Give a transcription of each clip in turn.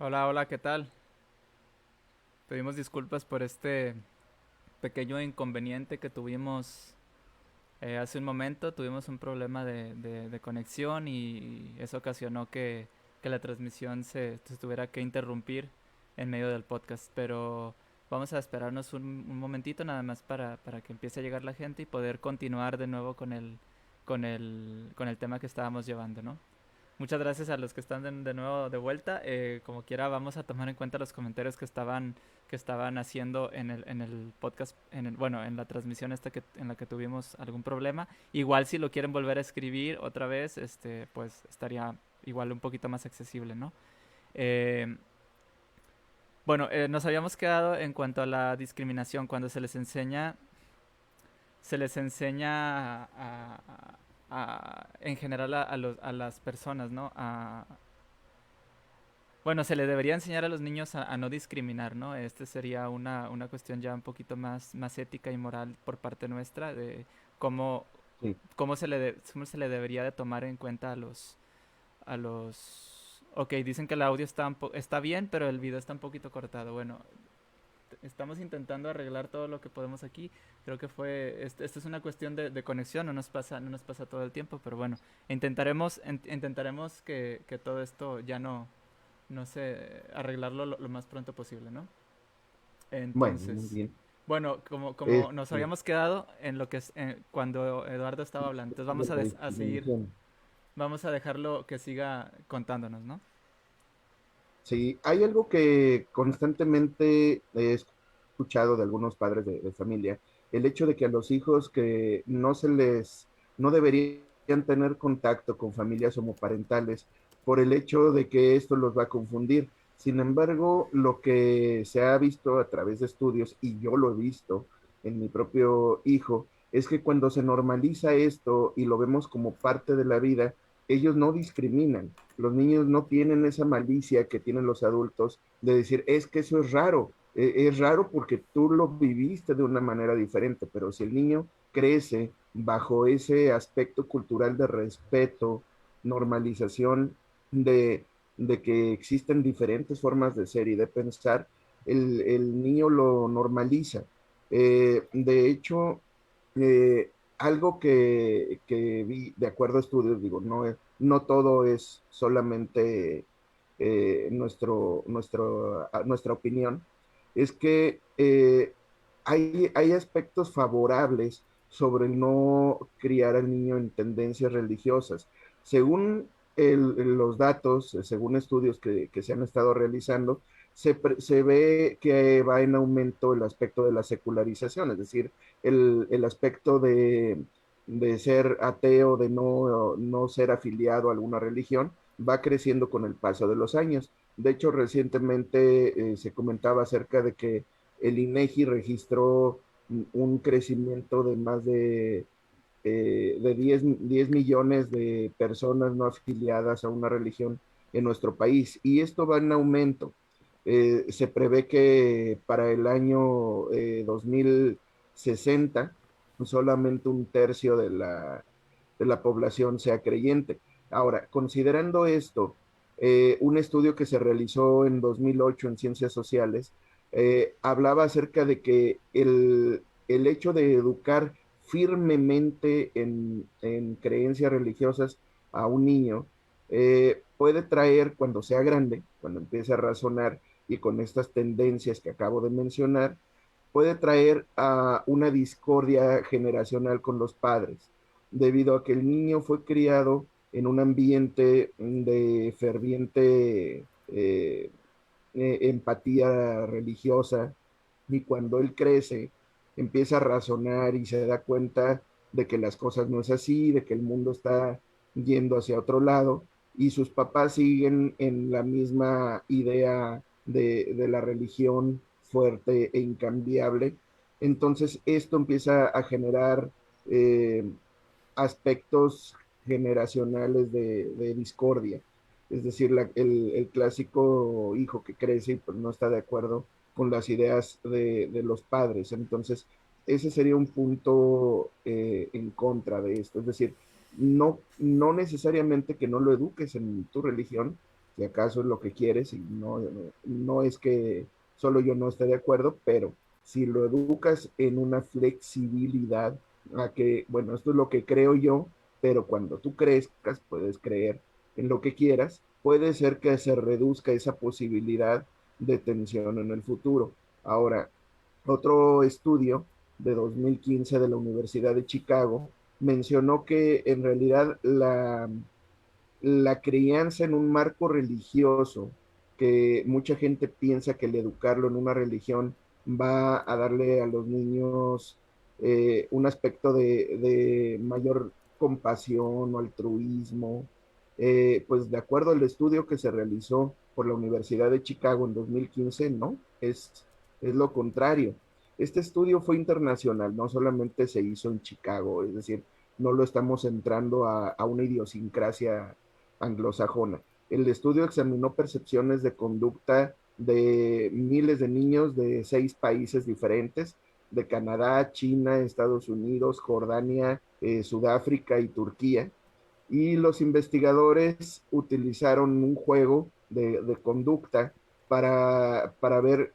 Hola, hola, ¿qué tal? Pedimos disculpas por este pequeño inconveniente que tuvimos hace un momento. Tuvimos un problema de conexión y eso ocasionó que la transmisión se tuviera que interrumpir en medio del podcast. Pero vamos a esperarnos un momentito nada más para que empiece a llegar la gente y poder continuar de nuevo con el tema que estábamos llevando, ¿no? Muchas gracias a los que están de nuevo de vuelta. Como quiera, vamos a tomar en cuenta los comentarios que estaban haciendo en el podcast, bueno, en la transmisión esta en la que tuvimos algún problema. Igual si lo quieren volver a escribir otra vez, pues estaría igual un poquito más accesible, ¿no? Eh, bueno, nos habíamos quedado en cuanto a la discriminación, cuando se les enseña en general a las personas, ¿no? Bueno, se le debería enseñar a los niños a no discriminar, ¿no? Este sería una cuestión ya un poquito más ética y moral por parte nuestra de cómo, Sí. cómo se le debería de tomar en cuenta Ok, dicen que el audio está bien, pero el video está un poquito cortado. Bueno, estamos intentando arreglar todo lo que podemos aquí. Creo que esto es una cuestión de conexión, no nos pasa todo el tiempo, pero bueno, intentaremos que todo esto ya no sé, arreglarlo lo más pronto posible, ¿no? Bueno, muy Entonces, bien. bueno, como nos Este, habíamos quedado en lo que es cuando Eduardo estaba hablando, entonces de vamos a, la a seguir, discriminación. vamos a dejarlo que siga contándonos, ¿no? Sí, hay algo que constantemente he escuchado de algunos padres de familia, el hecho de que a los hijos que no deberían tener contacto con familias homoparentales por el hecho de que esto los va a confundir. Sin embargo, lo que se ha visto a través de estudios, y yo lo he visto en mi propio hijo, es que cuando se normaliza esto y lo vemos como parte de la vida, ellos no discriminan. Los niños no tienen esa malicia que tienen los adultos de decir, es que eso es raro. Es raro porque tú lo viviste de una manera diferente, pero si el niño crece bajo ese aspecto cultural de respeto, normalización de, de que existen diferentes formas de ser y de pensar, el niño lo normaliza. De hecho, algo que vi de acuerdo a estudios, digo, no todo es solamente nuestra opinión, es que hay aspectos favorables sobre el no criar al niño en tendencias religiosas. Según los datos, según estudios que se han estado realizando, se ve que va en aumento el aspecto de la secularización, es decir, el aspecto de ser ateo, de no ser afiliado a alguna religión, va creciendo con el paso de los años. De hecho, recientemente se comentaba acerca de que el INEGI registró un crecimiento de más de 10 millones de personas no afiliadas a una religión en nuestro país. Y esto va en aumento. Se prevé que para el año 2060 solamente un tercio de la población sea creyente. Ahora, considerando esto, un estudio que se realizó en 2008 en Ciencias Sociales hablaba acerca de que el hecho de educar firmemente en creencias religiosas a un niño puede traer, cuando sea grande, cuando empiece a razonar y con estas tendencias que acabo de mencionar, puede traer a una discordia generacional con los padres, debido a que el niño fue criado en un ambiente de ferviente empatía religiosa, y cuando él crece, empieza a razonar y se da cuenta de que las cosas no es así, de que el mundo está yendo hacia otro lado, y sus papás siguen en la misma idea de la religión fuerte e incambiable. Entonces esto empieza a generar eh, aspectos generacionales de discordia. Es decir, el clásico hijo que crece y pues no está de acuerdo con las ideas de los padres. Entonces, ese sería un punto en contra de esto. Es decir, no necesariamente que no lo eduques en tu religión, si acaso es lo que quieres, y no es que solo yo no esté de acuerdo, pero si lo educas en una flexibilidad, a que, bueno, esto es lo que creo yo, pero cuando tú crezcas puedes creer en lo que quieras, puede ser que se reduzca esa posibilidad de tensión en el futuro. Ahora, otro estudio de 2015 de la Universidad de Chicago mencionó que en realidad la crianza en un marco religioso, que mucha gente piensa que el educarlo en una religión va a darle a los niños un aspecto de mayor compasión o altruismo, pues de acuerdo al estudio que se realizó por la Universidad de Chicago en 2015, no, es lo contrario. Este estudio fue internacional, no solamente se hizo en Chicago, es decir, no lo estamos entrando a una idiosincrasia anglosajona. El estudio examinó percepciones de conducta de miles de niños de 6 países diferentes, de Canadá, China, Estados Unidos, Jordania, Sudáfrica y Turquía. Y los investigadores utilizaron un juego de conducta para ver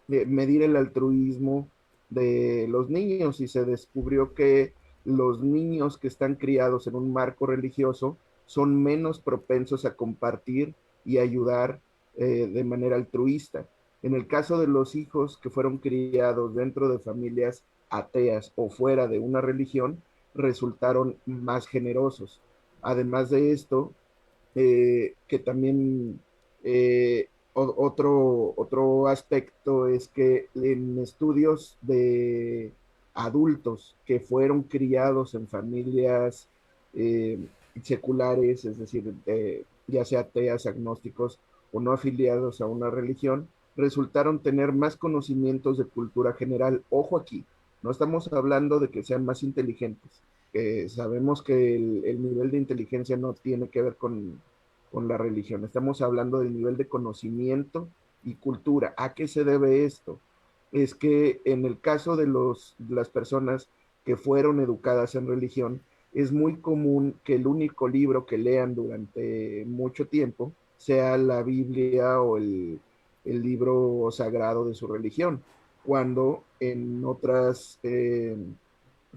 medir el altruismo de los niños, y se descubrió que los niños que están criados en un marco religioso son menos propensos a compartir y ayudar de manera altruista. En el caso de los hijos que fueron criados dentro de familias ateas o fuera de una religión, resultaron más generosos. Además de esto, que también otro aspecto es que en estudios de adultos que fueron criados en familias eh, seculares, es decir, ya sea ateas, agnósticos o no afiliados a una religión, resultaron tener más conocimientos de cultura general. Ojo aquí, no estamos hablando de que sean más inteligentes. Sabemos que el nivel de inteligencia no tiene que ver con la religión. Estamos hablando del nivel de conocimiento y cultura. ¿A qué se debe esto? Es que en el caso de las personas que fueron educadas en religión, es muy común que el único libro que lean durante mucho tiempo sea la Biblia o el libro sagrado de su religión, cuando en otras,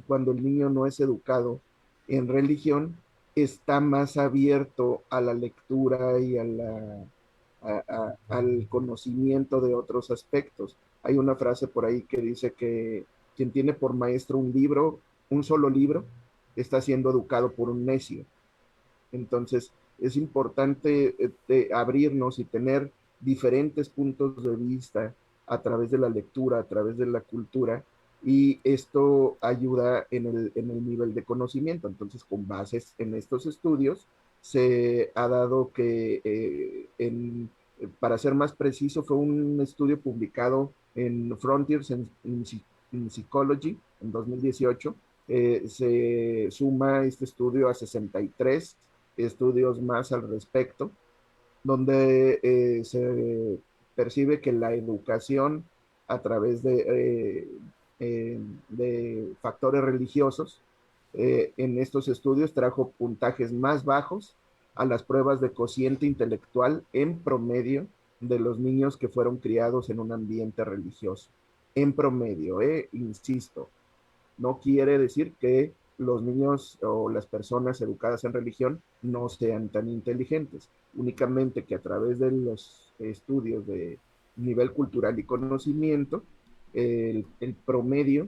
cuando el niño no es educado en religión, está más abierto a la lectura y al conocimiento de otros aspectos. Hay una frase por ahí que dice que quien tiene por maestro un libro, un solo libro, está siendo educado por un necio. Entonces, es importante abrirnos y tener diferentes puntos de vista a través de la lectura, a través de la cultura, y esto ayuda en el nivel de conocimiento. Entonces, con bases en estos estudios, se ha dado que, para ser más preciso, fue un estudio publicado en Frontiers in Psychology en 2018. Se suma este estudio a 63 estudios más al respecto, donde se percibe que la educación a través de factores religiosos en estos estudios trajo puntajes más bajos a las pruebas de cociente intelectual en promedio de los niños que fueron criados en un ambiente religioso. En promedio, insisto, no quiere decir que los niños o las personas educadas en religión no sean tan inteligentes, únicamente que a través de los estudios de nivel cultural y conocimiento, el promedio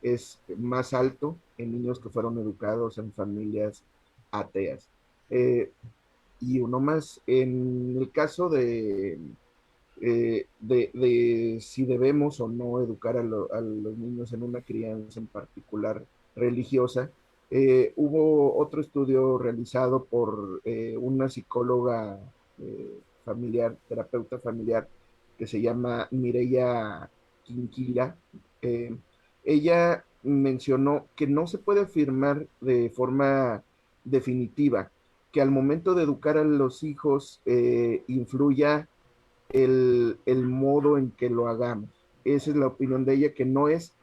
es más alto en niños que fueron educados en familias ateas. Eh, y uno más, en el caso de si debemos o no educar a los niños en una crianza en particular religiosa. Hubo otro estudio realizado por una psicóloga familiar, terapeuta familiar, que se llama Mireia Quinquilla. Eh, Ella mencionó que no se puede afirmar de forma definitiva que al momento de educar a los hijos influya el modo en que lo hagamos. Esa es la opinión de ella, que no es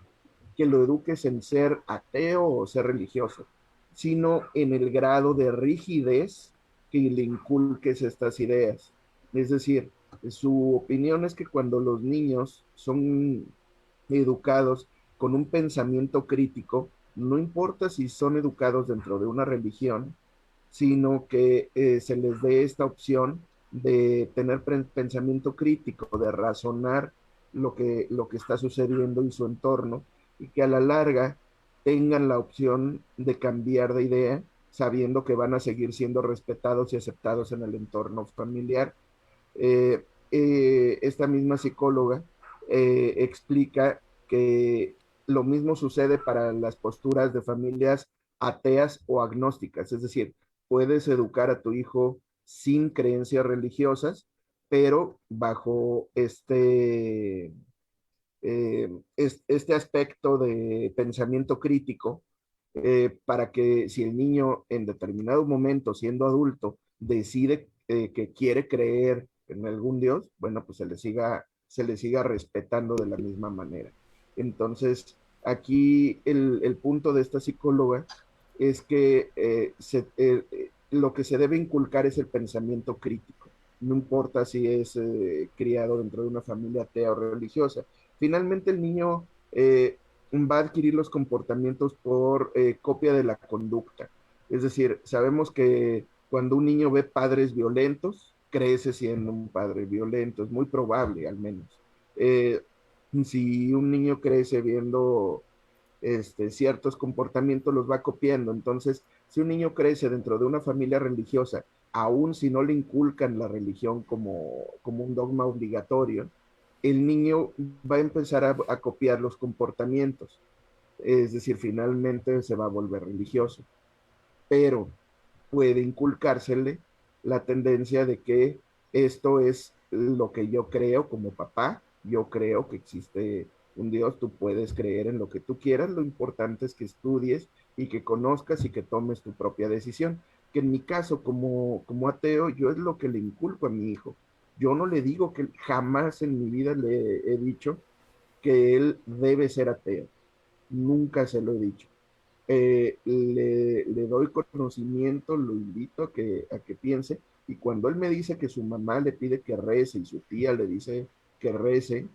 que lo eduques en ser ateo o ser religioso, sino en el grado de rigidez que le inculques estas ideas. Es decir, su opinión es que cuando los niños son educados con un pensamiento crítico, no importa si son educados dentro de una religión, sino que se les dé esta opción de tener pensamiento crítico, de razonar lo que está sucediendo en su entorno y que a la larga tengan la opción de cambiar de idea, sabiendo que van a seguir siendo respetados y aceptados en el entorno familiar. Esta misma psicóloga explica que lo mismo sucede para las posturas de familias ateas o agnósticas, es decir, puedes educar a tu hijo sin creencias religiosas, pero bajo este aspecto de pensamiento crítico, para que si el niño en determinado momento, siendo adulto, decide que quiere creer en algún Dios, bueno, pues se le siga respetando de la misma manera. Entonces, aquí el punto de esta psicóloga es que lo que se debe inculcar es el pensamiento crítico. No importa si es criado dentro de una familia atea o religiosa. Finalmente el niño va a adquirir los comportamientos por copia de la conducta. Es decir, sabemos que cuando un niño ve padres violentos, crece siendo un padre violento, es muy probable al menos. Eh, si un niño crece viendo ciertos comportamientos, los va copiando. Entonces, si un niño crece dentro de una familia religiosa, aun si no le inculcan la religión como un dogma obligatorio, el niño va a empezar a copiar los comportamientos. Es decir, finalmente se va a volver religioso, pero puede inculcársele la tendencia de que esto es lo que yo creo como papá, yo creo que existe un Dios, tú puedes creer en lo que tú quieras, lo importante es que estudies y que conozcas y que tomes tu propia decisión. Que en mi caso, como ateo, yo es lo que le inculco a mi hijo. Yo no le digo que jamás en mi vida le he dicho que él debe ser ateo. Nunca se lo he dicho. Le doy conocimiento, lo invito a que piense, y cuando él me dice que su mamá le pide que rece y su tía le dice que rece,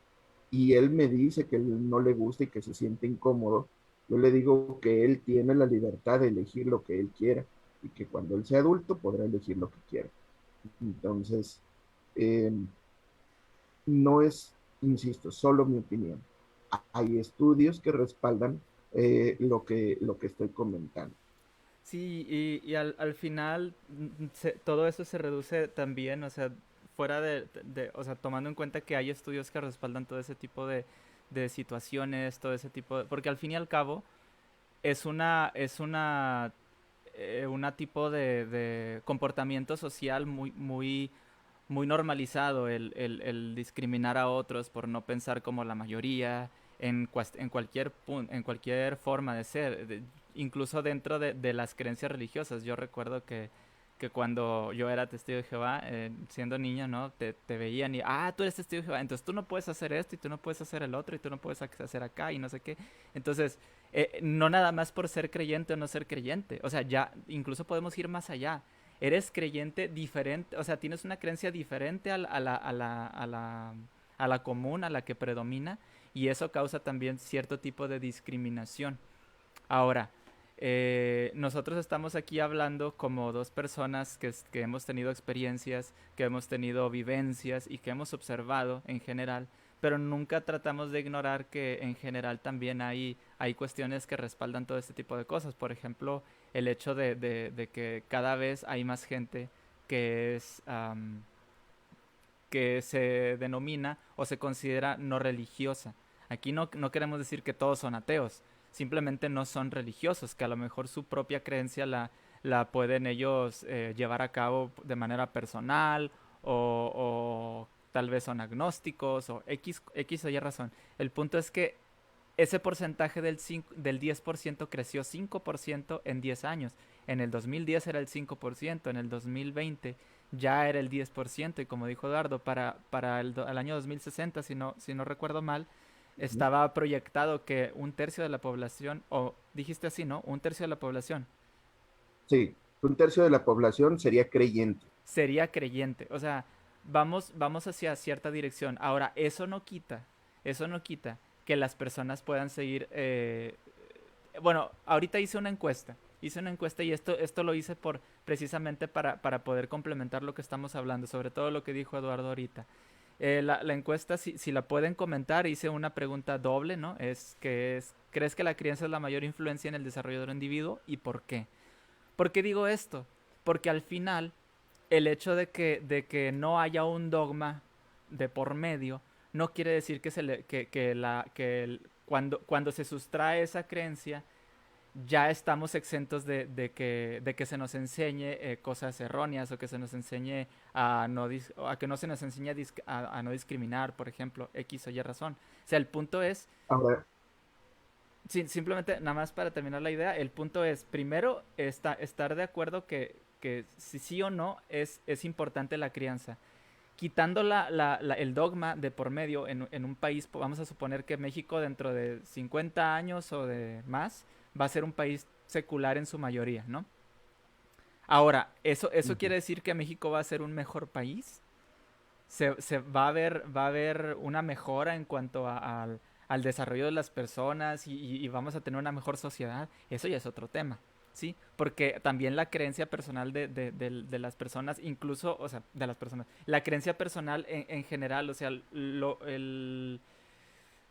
y él me dice que no le gusta y que se siente incómodo, yo le digo que él tiene la libertad de elegir lo que él quiera y que cuando él sea adulto podrá elegir lo que quiera. Entonces, eh, no es, insisto, solo mi opinión. Hay estudios que respaldan lo que estoy comentando. Sí, y al final todo eso se reduce también, o sea, fuera o sea, tomando en cuenta que hay estudios que respaldan todo ese tipo de situaciones, todo ese tipo de, porque al fin y al cabo es una tipo de comportamiento social muy normalizado el discriminar a otros por no pensar como la mayoría en cualquier forma de ser, incluso dentro de las creencias religiosas. Yo recuerdo que cuando yo era testigo de Jehová, siendo niño, ¿no? Te veían y, tú eres testigo de Jehová, entonces tú no puedes hacer esto y tú no puedes hacer el otro y tú no puedes hacer acá y no sé qué. Entonces, no nada más por ser creyente o no ser creyente, o sea, ya incluso podemos ir más allá. Eres creyente diferente, o sea, tienes una creencia diferente a la común, a la que predomina, y eso causa también cierto tipo de discriminación. Ahora, nosotros estamos aquí hablando como dos personas que hemos tenido experiencias, que hemos tenido vivencias y que hemos observado en general, pero nunca tratamos de ignorar que en general también hay cuestiones que respaldan todo este tipo de cosas. Por ejemplo, el hecho de que cada vez hay más gente que es... que se denomina o se considera no religiosa. Aquí no queremos decir que todos son ateos, simplemente no son religiosos, que a lo mejor su propia creencia la pueden ellos llevar a cabo de manera personal o tal vez son agnósticos o X o Y razón. El punto es que ese porcentaje del 10% creció 5% en 10 años. En el 2010 era el 5%, en el 2020 ya era el 10%, y como dijo Eduardo, para el año 2060, si no recuerdo mal, estaba proyectado que un tercio de la población, o dijiste así, ¿no? Un tercio de la población Sí, un tercio de la población sería creyente. Sería creyente. O sea, vamos hacia cierta dirección. Ahora, eso no quita que las personas puedan seguir. Bueno, ahorita hice una encuesta y esto lo hice precisamente para poder complementar lo que estamos hablando, sobre todo lo que dijo Eduardo ahorita. La encuesta, si la pueden comentar, hice una pregunta doble, ¿no? ¿crees que la crianza es la mayor influencia en el desarrollo del individuo y por qué? ¿Por qué digo esto? Porque al final el hecho de que no haya un dogma de por medio no quiere decir cuando se sustrae esa creencia ya estamos exentos de que se nos enseñe cosas erróneas o que se nos enseñe a que no se nos enseñe a no discriminar, por ejemplo, X o Y razón. O sea, el punto es, Ahora, simplemente, nada más para terminar la idea, el punto es, primero, estar de acuerdo que si sí o no es importante la crianza. Quitando el dogma de por medio en un país, vamos a suponer que México dentro de 50 años o de más va a ser un país secular en su mayoría, ¿no? Ahora, ¿eso quiere decir que México va a ser un mejor país? Va a haber una mejora en cuanto al desarrollo de las personas y vamos a tener una mejor sociedad. Eso ya es otro tema, ¿sí? Porque también la creencia personal de las personas, incluso, o sea, de las personas, la creencia personal en general, o sea,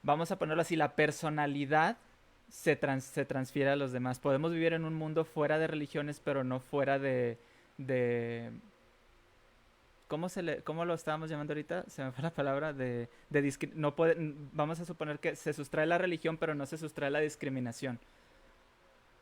vamos a ponerlo así, la personalidad se transfiere a los demás. Podemos vivir en un mundo fuera de religiones, pero no fuera de ¿cómo lo estábamos llamando ahorita? Se me fue la palabra no vamos a suponer que se sustrae la religión, pero no se sustrae la discriminación.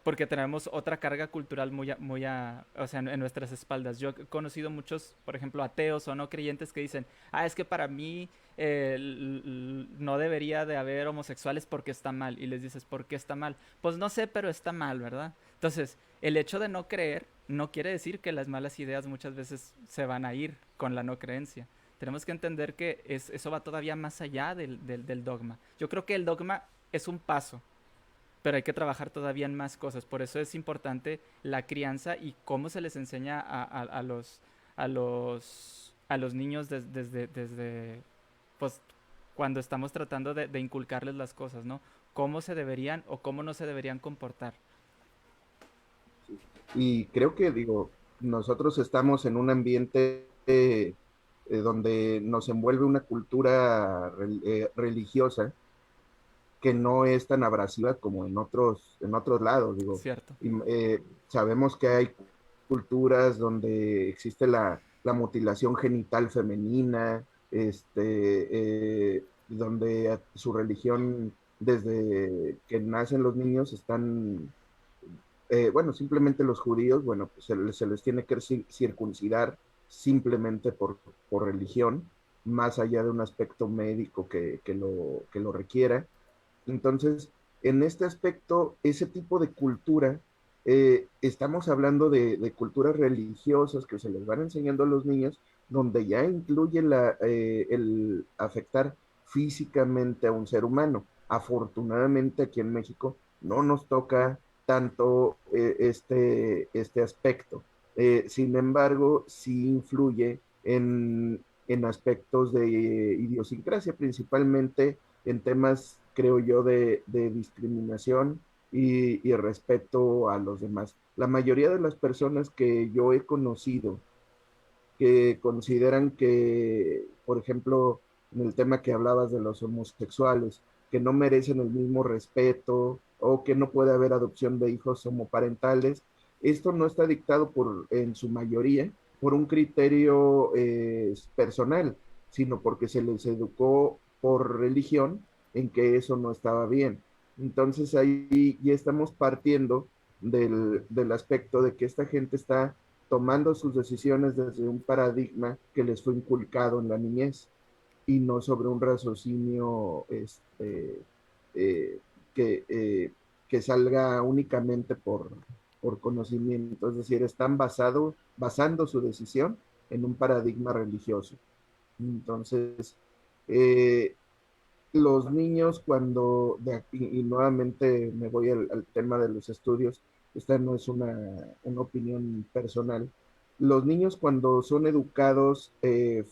Porque tenemos otra carga cultural o sea, en nuestras espaldas. Yo he conocido muchos, por ejemplo, ateos o no creyentes que dicen, es que para mí no debería de haber homosexuales porque está mal. Y les dices, ¿por qué está mal? Pues no sé, pero está mal, ¿verdad? Entonces, el hecho de no creer no quiere decir que las malas ideas muchas veces se van a ir con la no creencia. Tenemos que entender que eso va todavía más allá del dogma. Yo creo que el dogma es un paso, pero hay que trabajar todavía en más cosas. Por eso es importante la crianza y cómo se les enseña a los niños desde pues, cuando estamos tratando de inculcarles las cosas, ¿no? Cómo se deberían o cómo no se deberían comportar. y creo que, digo, nosotros estamos en un ambiente donde nos envuelve una cultura religiosa que no es tan abrasiva como en otros lados, digo. Cierto. Y, sabemos que hay culturas donde existe la mutilación genital femenina, donde su religión, desde que nacen los niños, están, bueno, simplemente los judíos, bueno, pues se les tiene que circuncidar simplemente por religión, más allá de un aspecto médico que lo requiera. Entonces, en este aspecto, ese tipo de cultura, estamos hablando de culturas religiosas que se les van enseñando a los niños, donde ya incluye el afectar físicamente a un ser humano. Afortunadamente aquí en México no nos toca tanto este aspecto. Sin embargo, sí influye en aspectos de idiosincrasia, principalmente en temas, creo yo, de discriminación y respeto a los demás. La mayoría de las personas que yo he conocido que consideran que, por ejemplo, en el tema que hablabas de los homosexuales, que no merecen el mismo respeto o que no puede haber adopción de hijos homoparentales, esto no está dictado en su mayoría por un criterio personal, sino porque se les educó por religión en que eso no estaba bien. Entonces ahí ya estamos partiendo del aspecto de que esta gente está tomando sus decisiones desde un paradigma que les fue inculcado en la niñez y no sobre un raciocinio eh, que, eh, que salga únicamente por conocimiento, es decir, están basando su decisión en un paradigma religioso. Entonces, eh, los niños cuando, y nuevamente me voy al tema de los estudios, esta no es una opinión personal, los niños cuando son educados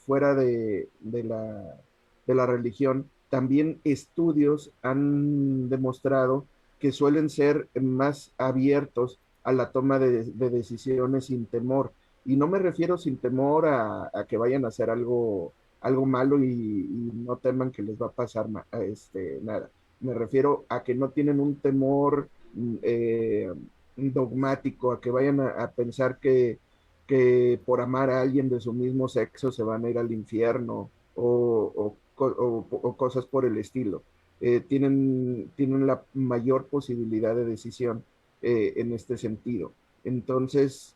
fuera de la religión, también estudios han demostrado que suelen ser más abiertos a la toma de decisiones sin temor. Y no me refiero sin temor a que vayan a hacer algo malo y no teman que les va a pasar nada. Me refiero a que no tienen un temor dogmático, a que vayan a pensar que por amar a alguien de su mismo sexo se van a ir al infierno o cosas por el estilo. Tienen la mayor posibilidad de decisión en este sentido. Entonces,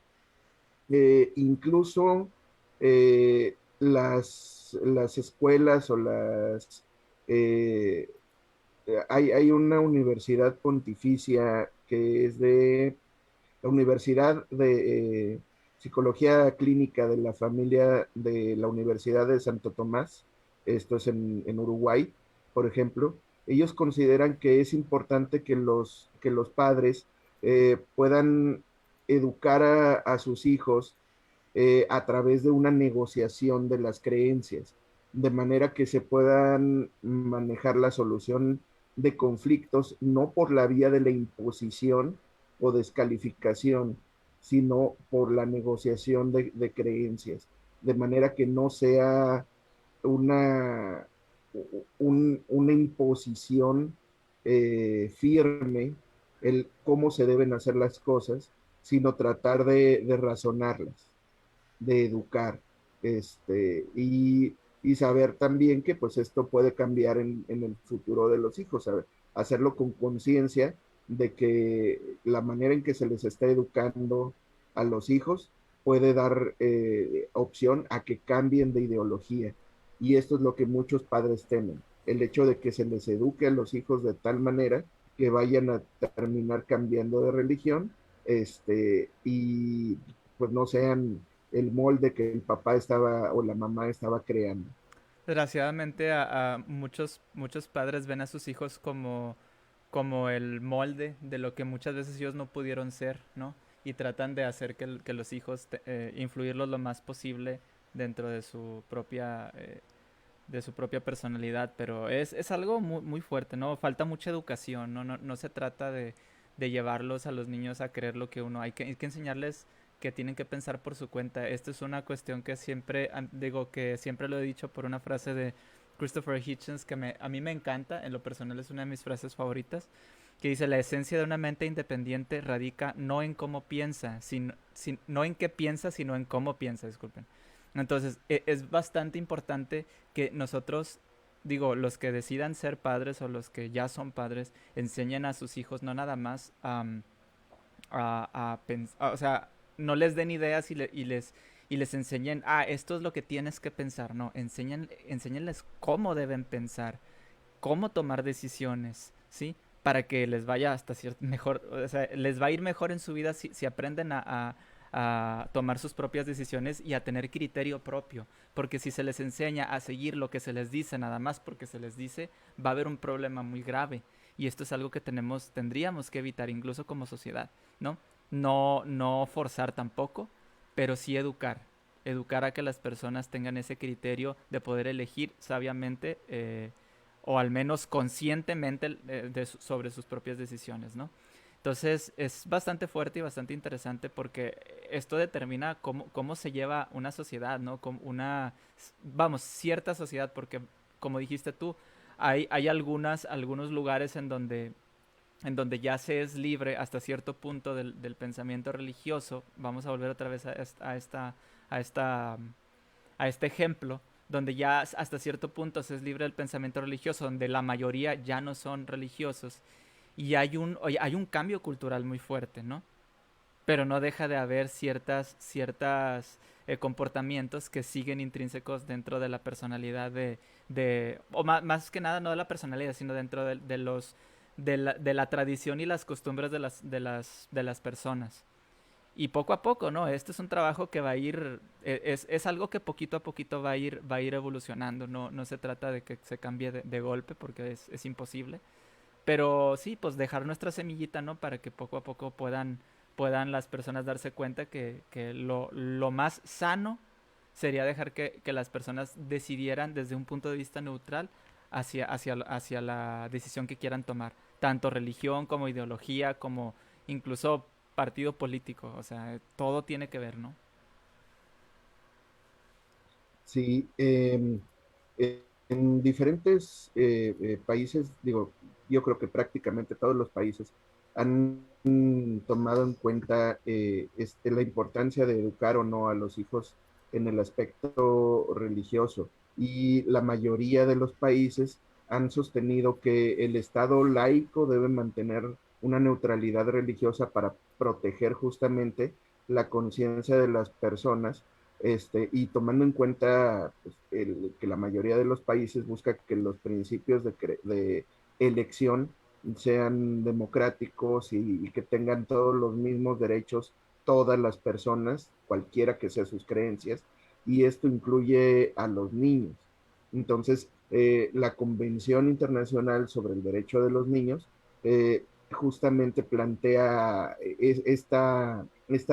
incluso las escuelas o eh, hay una universidad pontificia que es de la Universidad de Psicología Clínica de la Familia de la Universidad de Santo Tomás, esto es en Uruguay, por ejemplo. Ellos consideran que es importante que los padres puedan educar a sus hijos a través de una negociación de las creencias, de manera que se puedan manejar la solución de conflictos no por la vía de la imposición o descalificación, sino por la negociación de creencias, de manera que no sea una, una imposición firme el cómo se deben hacer las cosas, sino tratar de razonarlas, de educar, y saber también que pues esto puede cambiar en el futuro de los hijos, saber, hacerlo con conciencia de que la manera en que se les está educando a los hijos puede dar opción a que cambien de ideología. Y esto es lo que muchos padres temen, el hecho de que se les eduque a los hijos de tal manera que vayan a terminar cambiando de religión, y pues no sean el molde que el papá estaba o la mamá estaba creando. Desgraciadamente a muchos padres ven a sus hijos como el molde de lo que muchas veces ellos no pudieron ser, ¿no? Y tratan de hacer que los hijos, influirlos lo más posible dentro de su propia personalidad, pero es algo muy fuerte, ¿no? Falta mucha educación, ¿no? No se trata de llevarlos a los niños a creer lo que uno, hay que enseñarles que tienen que pensar por su cuenta. Esto es una cuestión que siempre, digo, que siempre lo he dicho por una frase de Christopher Hitchens que a mí me encanta, en lo personal es una de mis frases favoritas, que dice, la esencia de una mente independiente radica no en cómo piensa, no en qué piensa, sino en cómo piensa, disculpen. Entonces, es bastante importante que nosotros, digo, los que decidan ser padres o los que ya son padres, enseñen a sus hijos no nada más o sea, no les den ideas y les enseñen, esto es lo que tienes que pensar, no, enséñenles cómo deben pensar, cómo tomar decisiones, ¿sí? Para que les vaya hasta cierto mejor, o sea, les va a ir mejor en su vida si aprenden a tomar sus propias decisiones y a tener criterio propio. Porque si se les enseña a seguir lo que se les dice nada más porque se les dice, va a haber un problema muy grave. Y esto es algo que tendríamos que evitar incluso como sociedad, ¿no? No forzar tampoco, pero sí educar. Educar a que las personas tengan ese criterio de poder elegir sabiamente o al menos conscientemente sobre sus propias decisiones, ¿no? Entonces es bastante fuerte y bastante interesante porque esto determina cómo se lleva una sociedad, ¿no? Como vamos, cierta sociedad, porque como dijiste tú, hay algunos lugares en donde ya se es libre hasta cierto punto del pensamiento religioso. Vamos a volver otra vez a esta a este ejemplo, donde ya hasta cierto punto se es libre del pensamiento religioso, donde la mayoría ya no son religiosos, y hay un cambio cultural muy fuerte, ¿no? Pero no deja de haber ciertas comportamientos que siguen intrínsecos dentro de la personalidad o más que nada no de la personalidad, sino dentro de la tradición y las costumbres de las personas. Y poco a poco, ¿no? Este es un trabajo que va a ir, es algo que poquito a poquito va a ir evolucionando, no se trata de que se cambie de golpe porque es imposible. Pero sí, pues dejar nuestra semillita, ¿no? Para que poco a poco puedan las personas darse cuenta que lo más sano sería dejar que las personas decidieran desde un punto de vista neutral hacia la decisión que quieran tomar, tanto religión como ideología, como incluso partido político, o sea, todo tiene que ver, ¿no? Sí, en diferentes países, digo, yo creo que prácticamente todos los países han tomado en cuenta la importancia de educar o no a los hijos en el aspecto religioso. Y la mayoría de los países han sostenido que el Estado laico debe mantener una neutralidad religiosa para proteger justamente la conciencia de las personas, y tomando en cuenta pues, que la mayoría de los países busca que los principios de elección sean democráticos y que tengan todos los mismos derechos todas las personas, cualquiera que sean sus creencias, y esto incluye a los niños. Entonces, la Convención Internacional sobre el Derecho de los Niños justamente plantea esta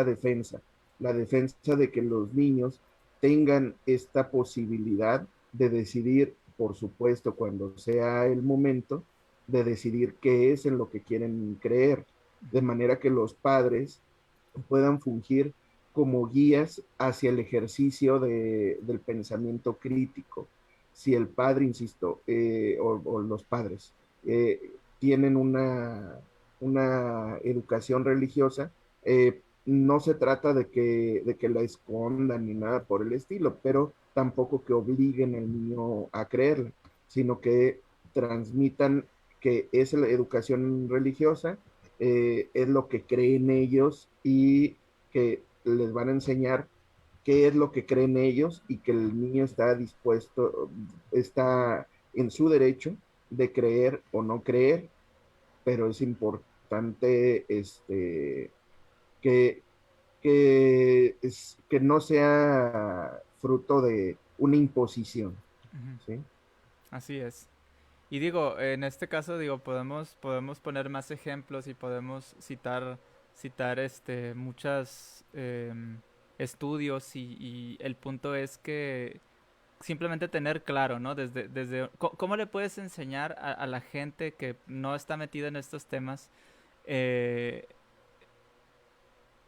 defensa, la defensa de que los niños tengan esta posibilidad de decidir, por supuesto, cuando sea el momento, de decidir qué es en lo que quieren creer, de manera que los padres puedan fungir como guías hacia el ejercicio del pensamiento crítico. Si el padre, insisto, o los padres tienen una educación religiosa, no se trata de que la escondan ni nada por el estilo, pero tampoco que obliguen al niño a creerla, sino que transmitan que es la educación religiosa, es lo que creen ellos y que les van a enseñar qué es lo que creen ellos y que el niño está dispuesto, está en su derecho de creer o no creer, pero es importante que, que no sea fruto de una imposición, Ujú. ¿sí? Así es. Y digo, en este caso, digo, podemos poner más ejemplos y podemos citar muchos estudios y el punto es que simplemente tener claro, ¿no? ¿Cómo le puedes enseñar a la gente que no está metida en estos temas eh,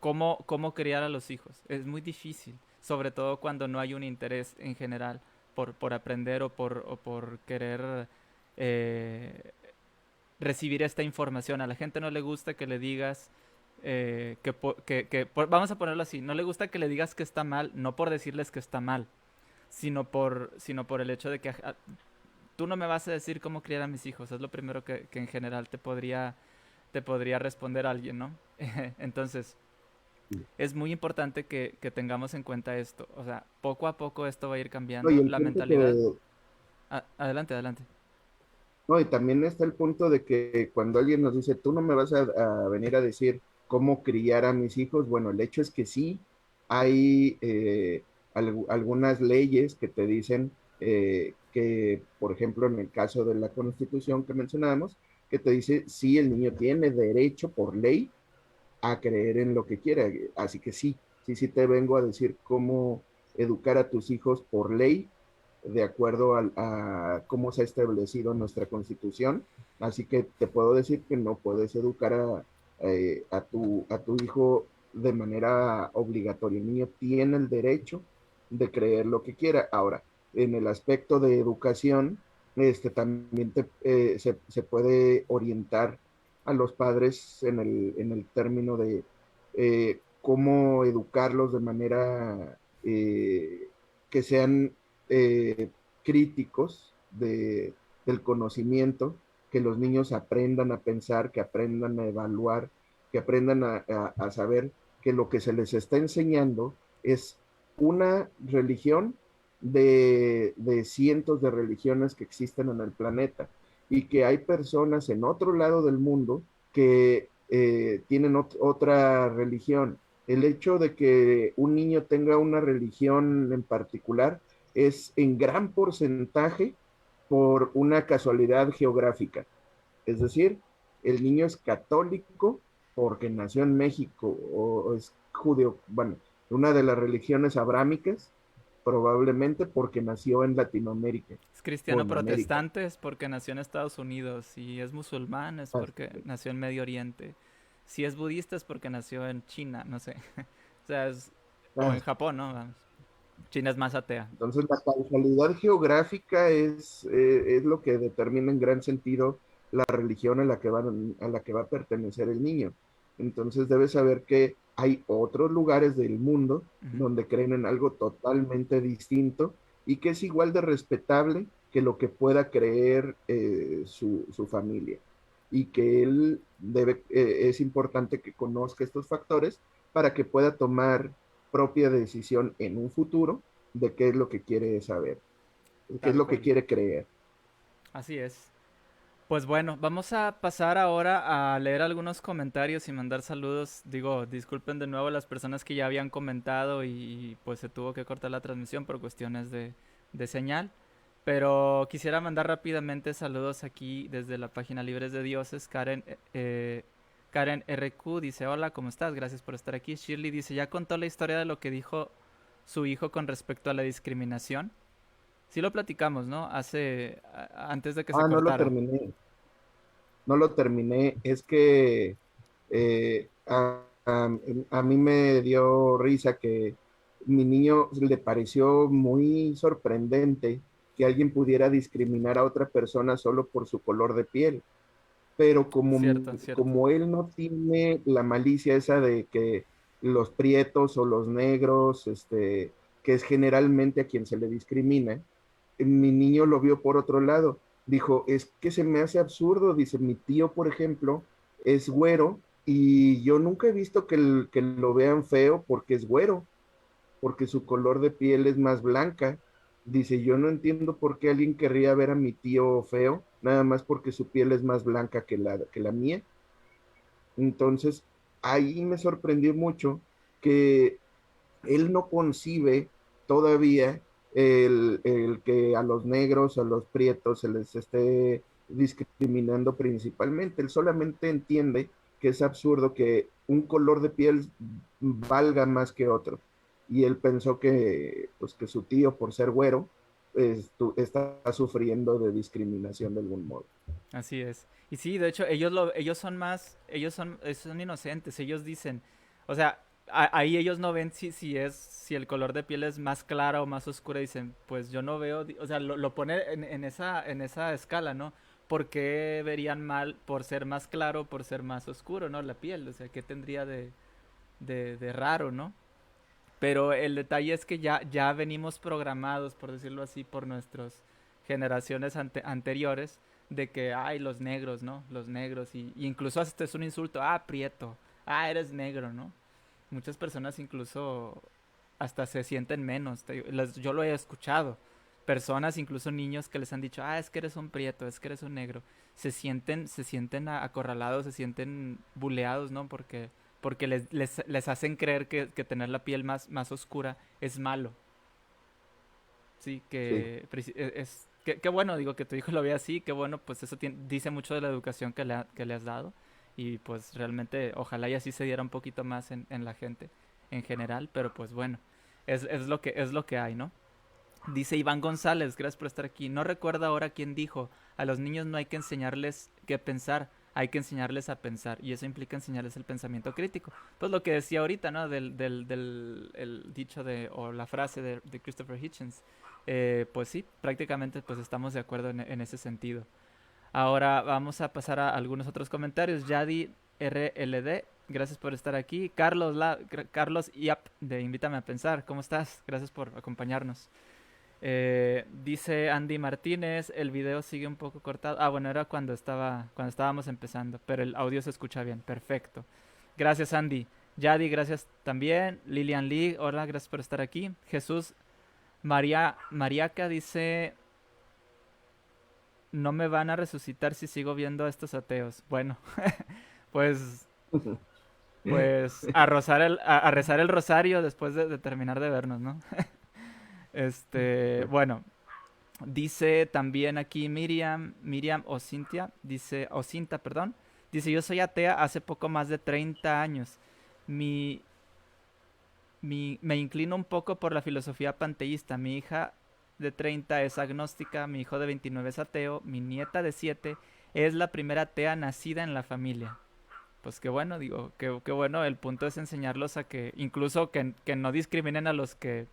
cómo criar a los hijos? Es muy difícil, sobre todo cuando no hay un interés en general por aprender o por querer eh, recibir esta información. A la gente no le gusta que le digas vamos a ponerlo así, no le gusta que le digas que está mal, no por decirles que está mal, sino por el hecho de que tú no me vas a decir cómo criar a mis hijos. Es lo primero que en general te podría responder alguien, ¿no? Entonces, es muy importante que tengamos en cuenta esto. O sea, poco a poco esto va a ir No, y cambiando. el La punto mentalidad. que, Adelante, adelante. no, y también está el punto de que cuando alguien nos dice, tú no me vas a venir a decir cómo criar a mis hijos, bueno, el hecho es que sí, hay algunas leyes que te dicen que, por ejemplo, en el caso de la Constitución que mencionábamos, que te dice, sí, el niño tiene derecho por ley a creer en lo que quiera. Así que sí, sí, sí te vengo a decir cómo educar a tus hijos por ley, de acuerdo a cómo se ha establecido nuestra Constitución. Así que te puedo decir que no puedes educar a tu hijo de manera obligatoria. El niño tiene el derecho de creer lo que quiera. Ahora, en el aspecto de educación, también se puede orientar a los padres en el término de cómo educarlos de manera que sean críticos del conocimiento, que los niños aprendan a pensar, que aprendan a evaluar, que aprendan a saber que lo que se les está enseñando es una religión de cientos de religiones que existen en el planeta y que hay personas en otro lado del mundo que tienen otra religión. El hecho de que un niño tenga una religión en particular es en gran porcentaje por una casualidad geográfica. Es decir, el niño es católico porque nació en México o es judío, bueno, una de las religiones abrámicas, probablemente porque nació en Latinoamérica Es o cristiano en América. protestante es porque nació en Estados Unidos. Si es musulmán es Así porque es. nació en Medio Oriente. Si es budista es porque nació en China, no sé. O sea, o en Así Japón, ¿no? Vamos. China es más atea. Entonces, la causalidad geográfica es lo que determina en gran sentido la religión a la que va a pertenecer el niño. Entonces, debes saber que hay otros lugares del mundo Ujú. donde creen en algo totalmente distinto y que es igual de respetable que lo que pueda creer su familia. Y que es importante que conozca estos factores para que pueda tomar propia decisión en un futuro de qué es lo que quiere saber, qué es Tal lo que cual. quiere creer. Así es. Pues bueno, vamos a pasar ahora a leer algunos comentarios y mandar saludos. Digo, disculpen de nuevo a las personas que ya habían comentado y pues se tuvo que cortar la transmisión por cuestiones de señal. Pero quisiera mandar rápidamente saludos aquí desde la página Libres de Dioses. Karen RQ dice, hola, ¿cómo estás? Gracias por estar aquí. Shirley dice, ya contó la historia de lo que dijo su hijo con respecto a la discriminación. Sí lo platicamos, ¿no? Antes de que se Ah, no lo cortara. terminé, no lo terminé, es que eh, a, a mí me dio risa que mi niño le pareció muy sorprendente que alguien pudiera discriminar a otra persona solo por su color de piel, pero Cierto, cierto. como él no tiene la malicia esa de que los prietos o los negros, que es generalmente a quien se le discrimina, mi niño lo vio por otro lado. Dijo, es que se me hace absurdo, dice, mi tío, por ejemplo, es güero y yo nunca he visto que lo vean feo porque es güero, porque su color de piel es más blanca. Dice, yo no entiendo por qué alguien querría ver a mi tío feo, nada más porque su piel es más blanca que la mía. Entonces, ahí me sorprendió mucho que él no concibe todavía el que a los negros, a los prietos se les esté discriminando principalmente. Él solamente entiende que es absurdo que un color de piel valga más que otro. Y él pensó que, pues, que su tío, por ser güero, está sufriendo de discriminación de algún modo. Así es. Y sí, de hecho, son inocentes. Ellos dicen, o sea, ahí ellos no ven si el color de piel es más clara o más oscura. Dicen, pues yo no veo, o sea, lo pone en esa escala, ¿no? ¿Por qué verían mal por ser más claro, por ser más oscuro, ¿no? La piel, o sea, ¿qué tendría de raro, ¿no? Pero el detalle es que ya venimos programados, por decirlo así, por nuestras generaciones anteriores, de que, ay, los negros, ¿no? Los negros, y incluso hasta es un insulto, ah, prieto, ah, eres negro, ¿no? Muchas personas incluso hasta se sienten menos, yo lo he escuchado. Personas, incluso niños, que les han dicho, ah, es que eres un prieto, es que eres un negro. Se sienten acorralados, se sienten buleados, ¿no? Porque les hacen creer que tener la piel más oscura es malo. Sí, Sí, qué bueno, digo, que tu hijo lo vea así, qué bueno, pues eso dice mucho de la educación que le has dado. Y pues realmente, ojalá y así se diera un poquito más en la gente en general, pero pues bueno, es lo que hay, ¿no? Dice Iván González, gracias por estar aquí. No recuerdo ahora quién dijo, a los niños no hay que enseñarles qué pensar, hay que enseñarles a pensar. Y eso implica enseñarles el pensamiento crítico. Pues lo que decía ahorita, ¿no? Del el dicho o la frase de Christopher Hitchens. Pues sí, prácticamente pues estamos de acuerdo en ese sentido. Ahora vamos a pasar a algunos otros comentarios. Yadi RLD, gracias por estar aquí. Carlos Iap de Invítame a Pensar, ¿cómo estás? Gracias por acompañarnos. Dice Andy Martínez, el video sigue un poco cortado. Ah, bueno, era cuando estábamos empezando, pero el audio se escucha bien, perfecto. Gracias, Andy. Yadi, gracias también. Lilian Lee, hola, gracias por estar aquí. Jesús Mariaca dice, no me van a resucitar si sigo viendo a estos ateos. Bueno, pues, pues a rezar el rosario después de terminar de vernos, ¿no? Bueno, dice también aquí Miriam o Cintia, dice, o Cinta, perdón, Dice, yo soy atea hace poco más de 30 años. Mi, me inclino un poco por la filosofía panteísta. Mi hija de 30 es agnóstica, mi hijo de 29 es ateo, mi nieta de 7 es la primera atea nacida en la familia. Pues qué bueno, digo, qué bueno, el punto es enseñarlos a que, incluso que no discriminen a los que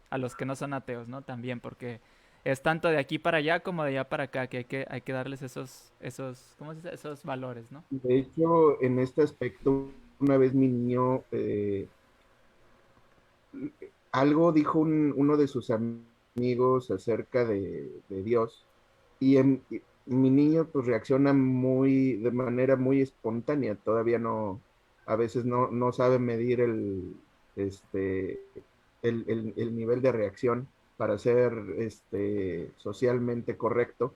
no son ateos, ¿no? También, porque es tanto de aquí para allá como de allá para acá, que hay que darles ¿cómo se dice? Esos valores, ¿no? De hecho, en este aspecto, una vez mi niño, algo dijo uno de sus amigos acerca de Dios, y mi niño pues reacciona de manera muy espontánea, todavía no, a veces no sabe medir este, el nivel de reacción para ser socialmente correcto,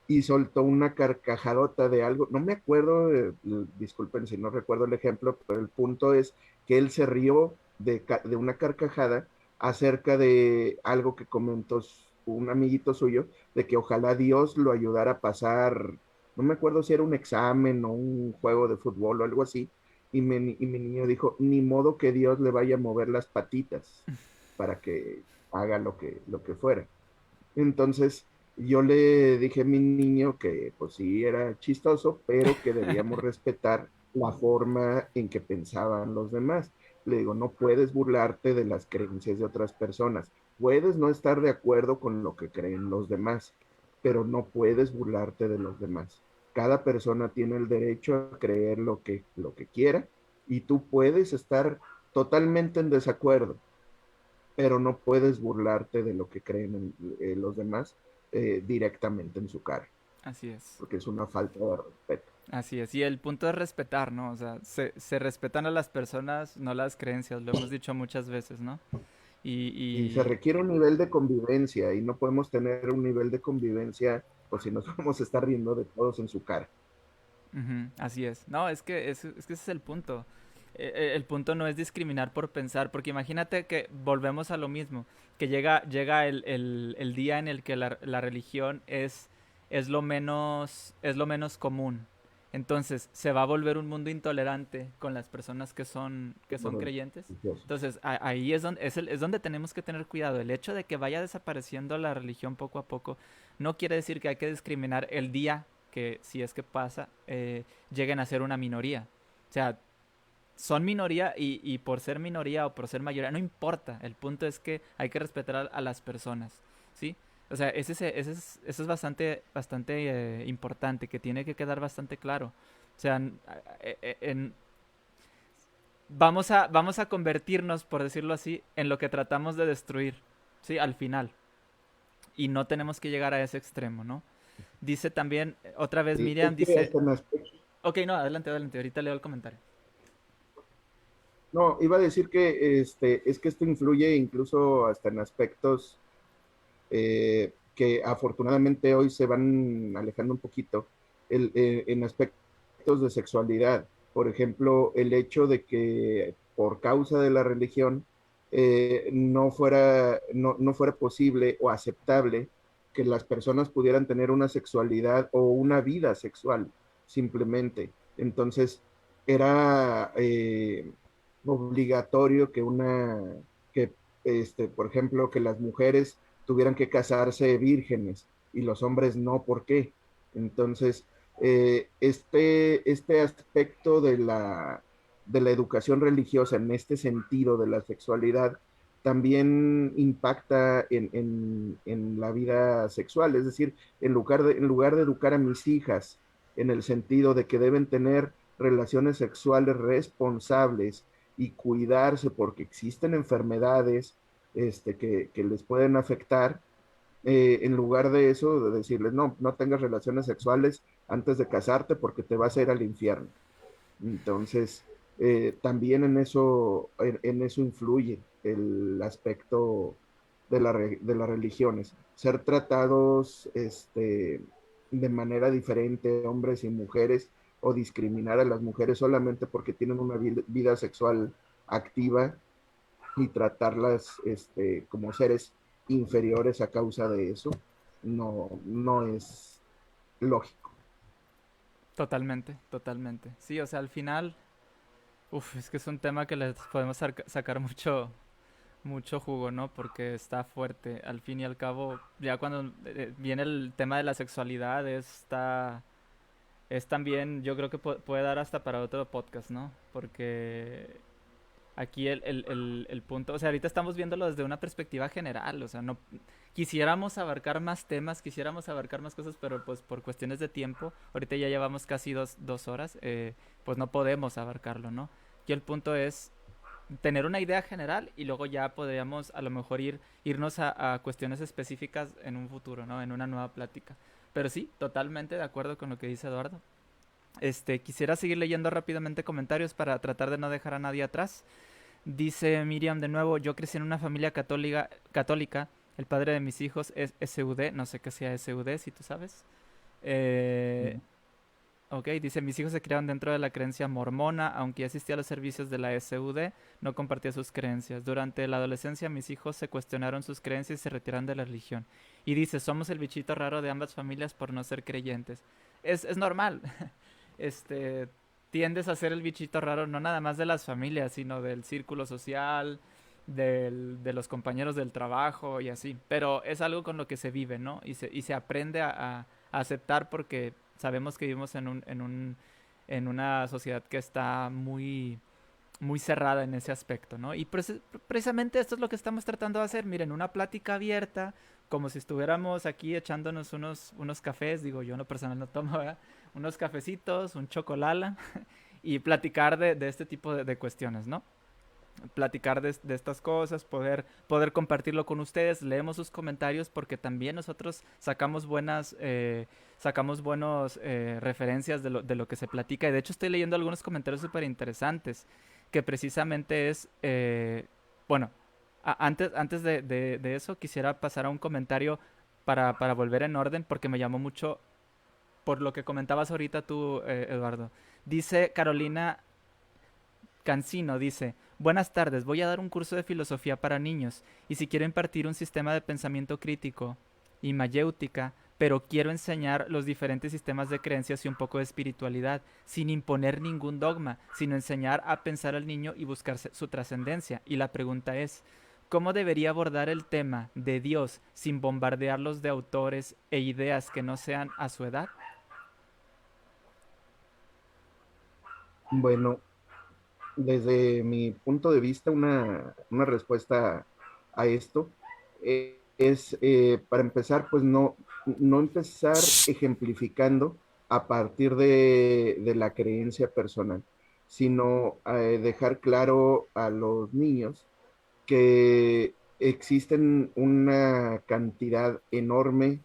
y soltó una carcajadota de algo, no me acuerdo, disculpen si no recuerdo el ejemplo, pero el punto es que él se rió de una carcajada acerca de algo que comentó un amiguito suyo, de que ojalá Dios lo ayudara a pasar, no me acuerdo si era un examen o un juego de fútbol o algo así, y mi niño dijo, ni modo que Dios le vaya a mover las patitas para que haga lo que fuera. Entonces yo le dije a mi niño que pues sí era chistoso, pero que debíamos respetar la forma en que pensaban los demás. Le digo, no puedes burlarte de las creencias de otras personas. Puedes no estar de acuerdo con lo que creen los demás, pero no puedes burlarte de los demás. Cada persona tiene el derecho a creer lo que quiera, y tú puedes estar totalmente en desacuerdo, pero no puedes burlarte de lo que creen los demás directamente en su cara, Así es. porque es una falta de respeto. Así es, y el punto es respetar, ¿no? O sea, se respetan a las personas, no las creencias, lo hemos dicho muchas veces, ¿no? Y se Y requiere un nivel de convivencia, y no podemos tener un nivel de convivencia, pues si nos vamos a estar riendo de todos en su cara. ujú, así es. No, es que ese es el punto. El punto no es discriminar por pensar, porque imagínate que volvemos a lo mismo, que llega el día en el que la religión es lo menos común. Entonces, se va a volver un mundo intolerante con las personas que son Bueno, creyentes. Entonces, ahí es donde tenemos que tener cuidado. El hecho de que vaya desapareciendo la religión poco a poco no quiere decir que hay que discriminar el día que, si es que pasa, lleguen a ser una minoría. O sea, son minoría y por ser minoría o por ser mayoría, no importa. El punto es que hay que respetar a las personas, ¿sí? O sea, eso es bastante importante, que tiene que quedar bastante claro. O sea, vamos a convertirnos, por decirlo así, en lo que tratamos de destruir, ¿sí? Al final. Y no tenemos que llegar a ese extremo, ¿no? Dice también, otra vez Sí, es Miriam, que dice... hasta en aspecto, Ok, no, adelante, adelante, ahorita leo el comentario. no, iba a decir que es que esto influye incluso hasta en aspectos que afortunadamente hoy se van alejando un poquito, en aspectos de sexualidad. Por ejemplo, el hecho de que por causa de la religión no fuera posible o aceptable que las personas pudieran tener una sexualidad o una vida sexual, simplemente. Entonces, era obligatorio que por ejemplo, que las mujeres tuvieran que casarse vírgenes y los hombres no, ¿por qué? Entonces, este aspecto de la educación religiosa en este sentido de la sexualidad también impacta en la vida sexual, es decir, en lugar de educar a mis hijas en el sentido de que deben tener relaciones sexuales responsables y cuidarse porque existen enfermedades que les pueden afectar, en lugar de eso, de decirles, no, no tengas relaciones sexuales antes de casarte porque te vas a ir al infierno. Entonces, también en eso influye el aspecto de las religiones, ser tratados de manera diferente, hombres y mujeres, o discriminar a las mujeres solamente porque tienen una vida sexual activa, y tratarlas como seres inferiores a causa de eso, no es lógico. Totalmente, totalmente. Sí, o sea, al final, es que es un tema que les podemos sacar mucho jugo, ¿no? Porque está fuerte. Al fin y al cabo, ya cuando viene el tema de la sexualidad, es también, yo creo que puede dar hasta para otro podcast, ¿no? Porque aquí el punto, o sea, ahorita estamos viéndolo desde una perspectiva general, o sea, no quisiéramos abarcar más temas, quisiéramos abarcar más cosas, pero pues por cuestiones de tiempo, ahorita ya llevamos casi dos horas, pues no podemos abarcarlo, ¿no? Y el punto es tener una idea general y luego ya podríamos a lo mejor irnos a cuestiones específicas en un futuro, ¿no? En una nueva plática. Pero sí, totalmente de acuerdo con lo que dice Eduardo. Quisiera seguir leyendo rápidamente comentarios para tratar de no dejar a nadie atrás. Dice Miriam de nuevo, yo crecí en una familia católica, el padre de mis hijos es SUD, no sé qué sea SUD, si tú sabes. Eh, Mm. ok, dice, mis hijos se criaron dentro de la creencia mormona, aunque asistía a los servicios de la SUD, no compartía sus creencias. Durante la adolescencia mis hijos se cuestionaron sus creencias y se retiraron de la religión. Y dice, somos el bichito raro de ambas familias por no ser creyentes. Es normal. este, Tiendes a ser el bichito raro no nada más de las familias, sino del círculo social, de los compañeros del trabajo y así. Pero es algo con lo que se vive, ¿no? Y se aprende a aceptar porque sabemos que vivimos en una sociedad que está muy cerrada en ese aspecto, ¿no? Y precisamente esto es lo que estamos tratando de hacer. Miren, una plática abierta, como si estuviéramos aquí echándonos unos cafés, digo, yo en lo personal no tomo, ¿verdad? Unos cafecitos, un chocolala, y platicar de este tipo de cuestiones, ¿no? Platicar de estas cosas, poder compartirlo con ustedes, leemos sus comentarios porque también nosotros sacamos buenos referencias de lo que se platica y de hecho estoy leyendo algunos comentarios súper interesantes que precisamente bueno, antes de eso quisiera pasar a un comentario para volver en orden porque me llamó mucho por lo que comentabas ahorita tú, Eduardo. Dice Carolina Cancino dice, buenas tardes, voy a dar un curso de filosofía para niños y si quiero impartir un sistema de pensamiento crítico y mayéutica, pero quiero enseñar los diferentes sistemas de creencias y un poco de espiritualidad, sin imponer ningún dogma, sino enseñar a pensar al niño y buscar su trascendencia. Y la pregunta es, ¿cómo debería abordar el tema de Dios sin bombardearlos de autores e ideas que no sean a su edad? Bueno, desde mi punto de vista, una respuesta a esto es, para empezar, pues no empezar ejemplificando a partir de la creencia personal, sino dejar claro a los niños que existen una cantidad enorme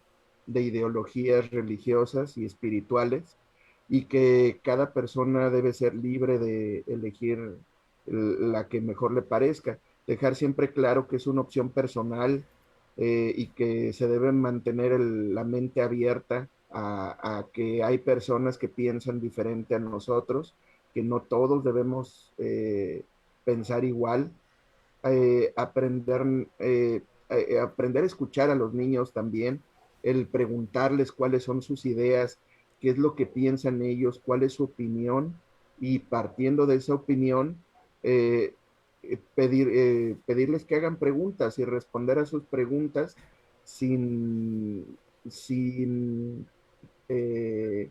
de ideologías religiosas y espirituales y que cada persona debe ser libre de elegir la que mejor le parezca. Dejar siempre claro que es una opción personal y que se debe mantener la mente abierta a que hay personas que piensan diferente a nosotros, que no todos debemos pensar igual, aprender a escuchar a los niños también, el preguntarles cuáles son sus ideas, qué es lo que piensan ellos, cuál es su opinión, y partiendo de esa opinión, pedirles que hagan preguntas y responder a sus preguntas sin eh,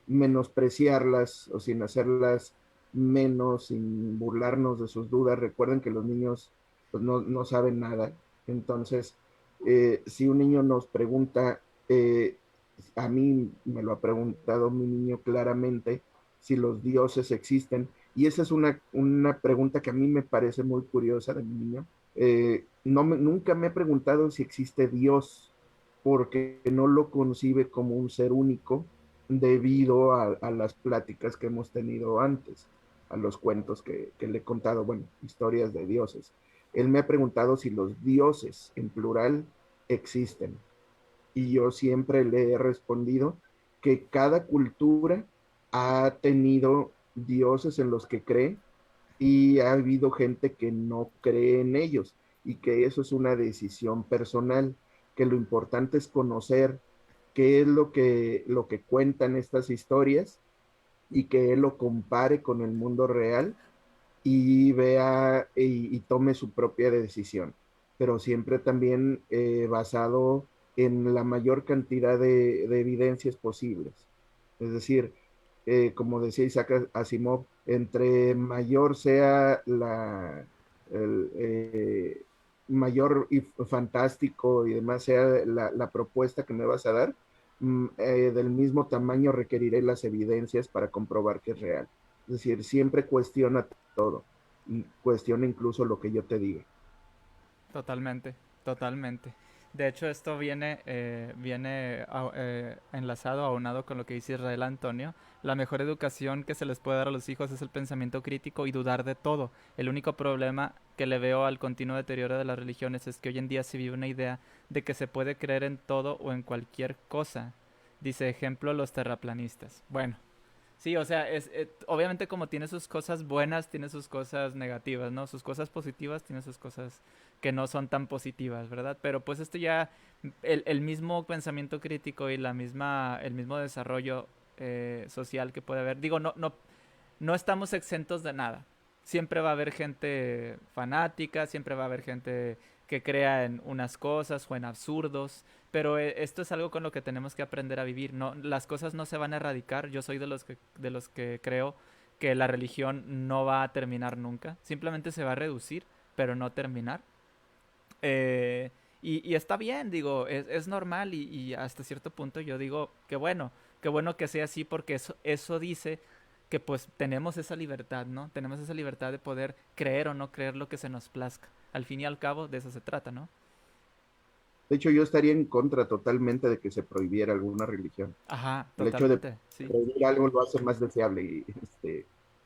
menospreciarlas o sin hacerlas menos, sin burlarnos de sus dudas. Recuerden que los niños pues, no saben nada. Entonces, si un niño nos pregunta, a mí me lo ha preguntado mi niño claramente, si los dioses existen. Y esa es una pregunta que a mí me parece muy curiosa de mi niño. Nunca me he preguntado si existe Dios, porque no lo concibe como un ser único debido a las pláticas que hemos tenido antes, a los cuentos que le he contado, bueno, historias de dioses. Él me ha preguntado si los dioses en plural existen y yo siempre le he respondido que cada cultura ha tenido dioses en los que cree y ha habido gente que no cree en ellos y que eso es una decisión personal, que lo importante es conocer qué es lo que cuentan estas historias y que él lo compare con el mundo real y vea y tome su propia decisión, pero siempre también basado en la mayor cantidad de evidencias posibles. Es decir, como decía Isaac Asimov, entre mayor sea el, mayor y fantástico y demás sea la propuesta que me vas a dar, del mismo tamaño requeriré las evidencias para comprobar que es real. Es decir, siempre cuestiona todo, y cuestiona incluso lo que yo te diga. Totalmente, totalmente. De hecho, esto viene enlazado, aunado con lo que dice Israel Antonio. La mejor educación que se les puede dar a los hijos es el pensamiento crítico y dudar de todo. El único problema que le veo al continuo deterioro de las religiones es que hoy en día se vive una idea de que se puede creer en todo o en cualquier cosa. Dice ejemplo los terraplanistas. Bueno, sí, o sea, obviamente como tiene sus cosas buenas, tiene sus cosas negativas, ¿no? Sus cosas positivas, tiene sus cosas que no son tan positivas, ¿verdad? Pero pues esto ya, el mismo pensamiento crítico y el mismo desarrollo social que puede haber, digo, no estamos exentos de nada. Siempre va a haber gente fanática, siempre va a haber gente que crea en unas cosas o en absurdos, pero esto es algo con lo que tenemos que aprender a vivir. No, las cosas no se van a erradicar. Yo soy de los que creo que la religión no va a terminar nunca. Simplemente se va a reducir, pero no terminar. Eh, y está bien, digo, es normal y hasta cierto punto yo digo que bueno que sea así porque eso dice que pues tenemos esa libertad, ¿no? Tenemos esa libertad de poder creer o no creer lo que se nos plazca. Al fin y al cabo, de eso se trata, ¿no? De hecho, yo estaría en contra totalmente de que se prohibiera alguna religión. Ajá, El hecho de totalmente, sí. prohibir algo lo hace más deseable.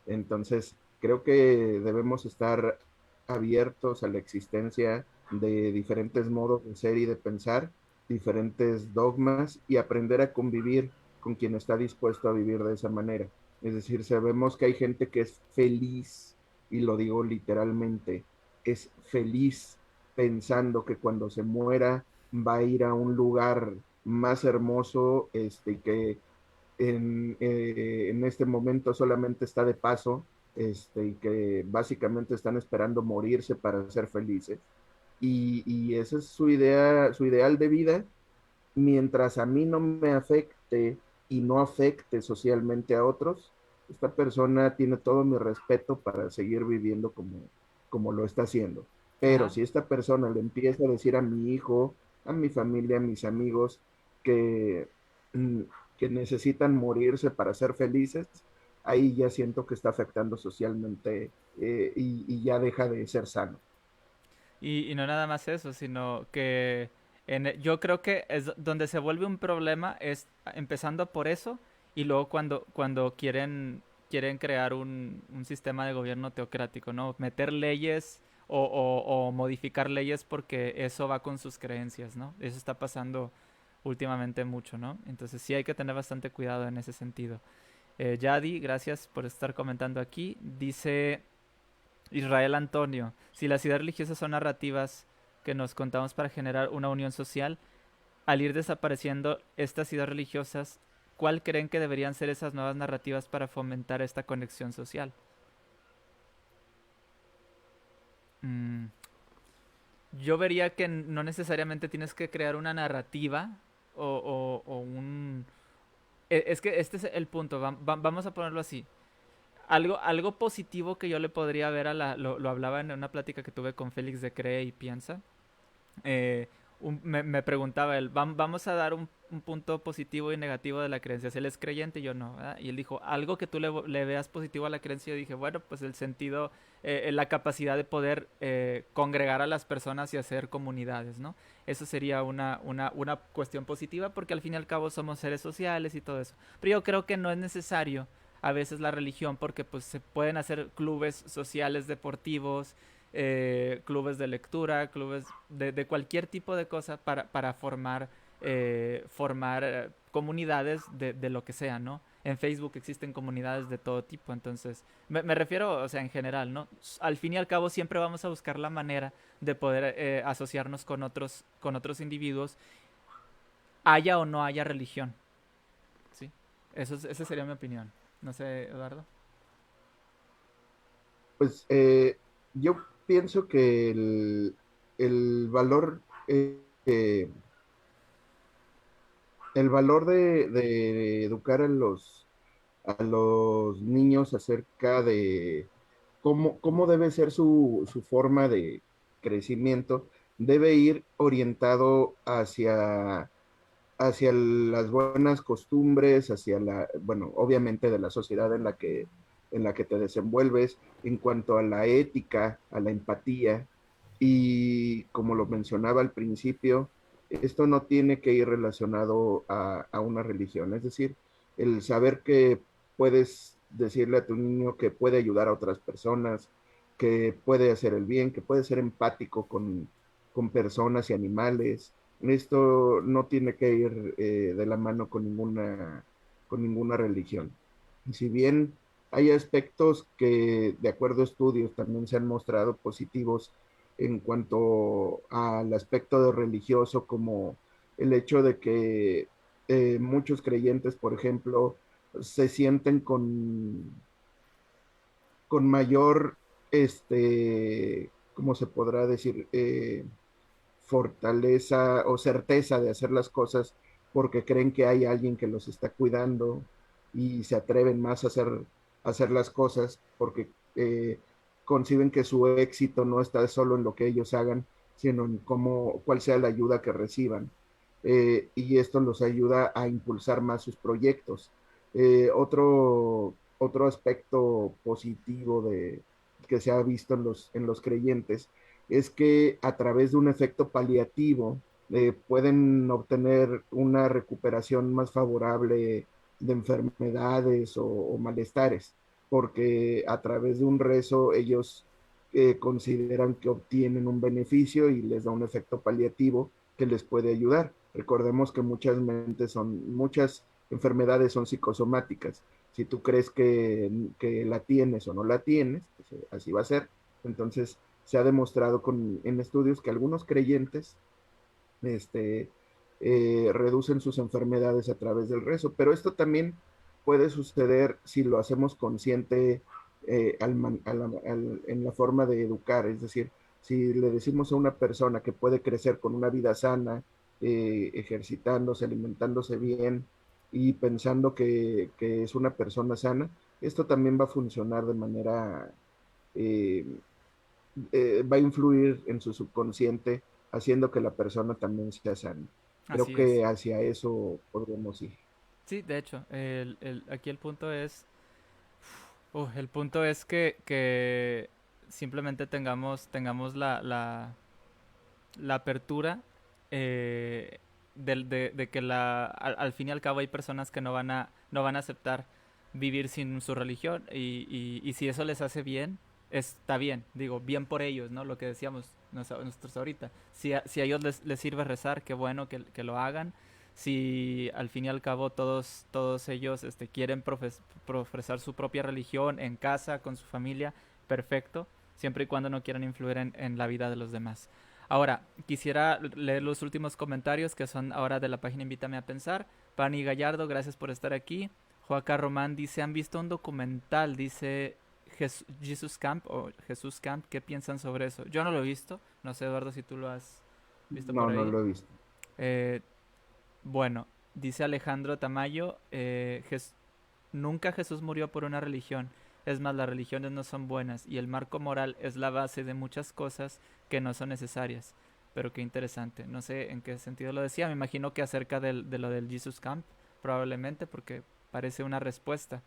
Entonces, creo que debemos estar abiertos a la existencia de diferentes modos de ser y de pensar, diferentes dogmas y aprender a convivir con quien está dispuesto a vivir de esa manera. Es decir, sabemos que hay gente que es feliz, y lo digo literalmente, es feliz pensando que cuando se muera va a ir a un lugar más hermoso, en este momento solamente está de paso, y que básicamente están esperando morirse para ser felices. Y esa es su idea, su ideal de vida, mientras a mí no me afecte y no afecte socialmente a otros, esta persona tiene todo mi respeto para seguir viviendo como lo está haciendo. Pero Ajá. si esta persona le empieza a decir a mi hijo, a mi familia, a mis amigos, que, mm, que necesitan morirse para ser felices, ahí ya siento que está afectando socialmente, y ya deja de ser sano. Y no nada más eso, sino que yo creo que es donde se vuelve un problema es empezando por eso y luego cuando quieren crear un sistema de gobierno teocrático, ¿no? Meter leyes o modificar leyes porque eso va con sus creencias, ¿no? Eso está pasando últimamente mucho, ¿no? Entonces sí hay que tener bastante cuidado en ese sentido. Yadi, gracias por estar comentando aquí. Dice Israel Antonio, si las ideas religiosas son narrativas que nos contamos para generar una unión social, al ir desapareciendo estas ideas religiosas, ¿cuál creen que deberían ser esas nuevas narrativas para fomentar esta conexión social? Mm, yo vería que no necesariamente tienes que crear una narrativa o un... Es que este es el punto, vamos a ponerlo así. Algo positivo que yo le podría ver lo hablaba en una plática que tuve con Félix de Cree y Piensa. Me preguntaba él, vamos a dar un punto positivo y negativo de la creencia. Si él es creyente, yo no, ¿verdad? Y él dijo, algo que tú le veas positivo a la creencia. Yo dije, bueno, pues el sentido, la capacidad de poder congregar a las personas y hacer comunidades, ¿no? Eso sería una cuestión positiva porque al fin y al cabo somos seres sociales y todo eso. Pero yo creo que no es necesario a veces la religión porque pues se pueden hacer clubes sociales deportivos, clubes de lectura, clubes de cualquier tipo de cosa para formar comunidades de lo que sea, ¿no? En Facebook existen comunidades de todo tipo, entonces me refiero, o sea, en general, ¿no? Al fin y al cabo siempre vamos a buscar la manera de poder asociarnos con otros individuos, haya o no haya religión, ¿sí? Esa sería mi opinión. No sé, Eduardo. Pues yo pienso que el valor, eh, el valor de educar a los niños acerca de cómo debe ser su forma de crecimiento, debe ir orientado hacia las buenas costumbres, hacia bueno, obviamente de la sociedad en la que te desenvuelves, en cuanto a la ética, a la empatía, y como lo mencionaba al principio, esto no tiene que ir relacionado a una religión, es decir, el saber que puedes decirle a tu niño que puede ayudar a otras personas, que puede hacer el bien, que puede ser empático con personas y animales. Esto no tiene que ir de la mano con ninguna religión. Y si bien hay aspectos que, de acuerdo a estudios, también se han mostrado positivos en cuanto al aspecto de religioso, como el hecho de que muchos creyentes, por ejemplo, se sienten con mayor, ¿cómo se podrá decir? Fortaleza o certeza de hacer las cosas porque creen que hay alguien que los está cuidando y se atreven más a hacer las cosas porque conciben que su éxito no está solo en lo que ellos hagan, sino en cuál sea la ayuda que reciban. Y esto los ayuda a impulsar más sus proyectos. Otro aspecto positivo que se ha visto en los creyentes es que a través de un efecto paliativo pueden obtener una recuperación más favorable de enfermedades o malestares, porque a través de un rezo ellos consideran que obtienen un beneficio y les da un efecto paliativo que les puede ayudar. Recordemos que muchas enfermedades son psicosomáticas. Si tú crees que la tienes o no la tienes, pues así va a ser. Entonces, se ha demostrado en estudios que algunos creyentes este, reducen sus enfermedades a través del rezo, pero esto también puede suceder si lo hacemos consciente en la forma de educar, es decir, si le decimos a una persona que puede crecer con una vida sana, ejercitándose, alimentándose bien y pensando que es una persona sana, esto también va a funcionar de manera eh, va a influir en su subconsciente, haciendo que la persona también sea sana. Creo Así es. que hacia eso podríamos ir. Sí, de hecho, aquí el punto es que simplemente tengamos la apertura de que al fin y al cabo hay personas que no van a aceptar vivir sin su religión y si eso les hace bien, está bien, digo, bien por ellos, ¿no? Lo que decíamos nosotros ahorita. Si a ellos les sirve rezar, qué bueno que lo hagan. Si al fin y al cabo todos ellos quieren profesar su propia religión en casa, con su familia, perfecto, siempre y cuando no quieran influir en la vida de los demás. Ahora, quisiera leer los últimos comentarios que son ahora de la página Invítame a Pensar. Pani Gallardo, gracias por estar aquí. Joaca Román dice, ¿han visto un documental? Dice Jesus Camp o Jesús Camp, ¿qué piensan sobre eso? Yo no lo he visto, no sé Eduardo si tú lo has visto por No, no ahí. lo he visto. Eh, bueno, dice Alejandro Tamayo, nunca Jesús murió por una religión. Es más, las religiones no son buenas y el marco moral es la base de muchas cosas que no son necesarias. Pero qué interesante. No sé en qué sentido lo decía. Me imagino que acerca de lo del Jesus Camp, probablemente, porque parece una respuesta.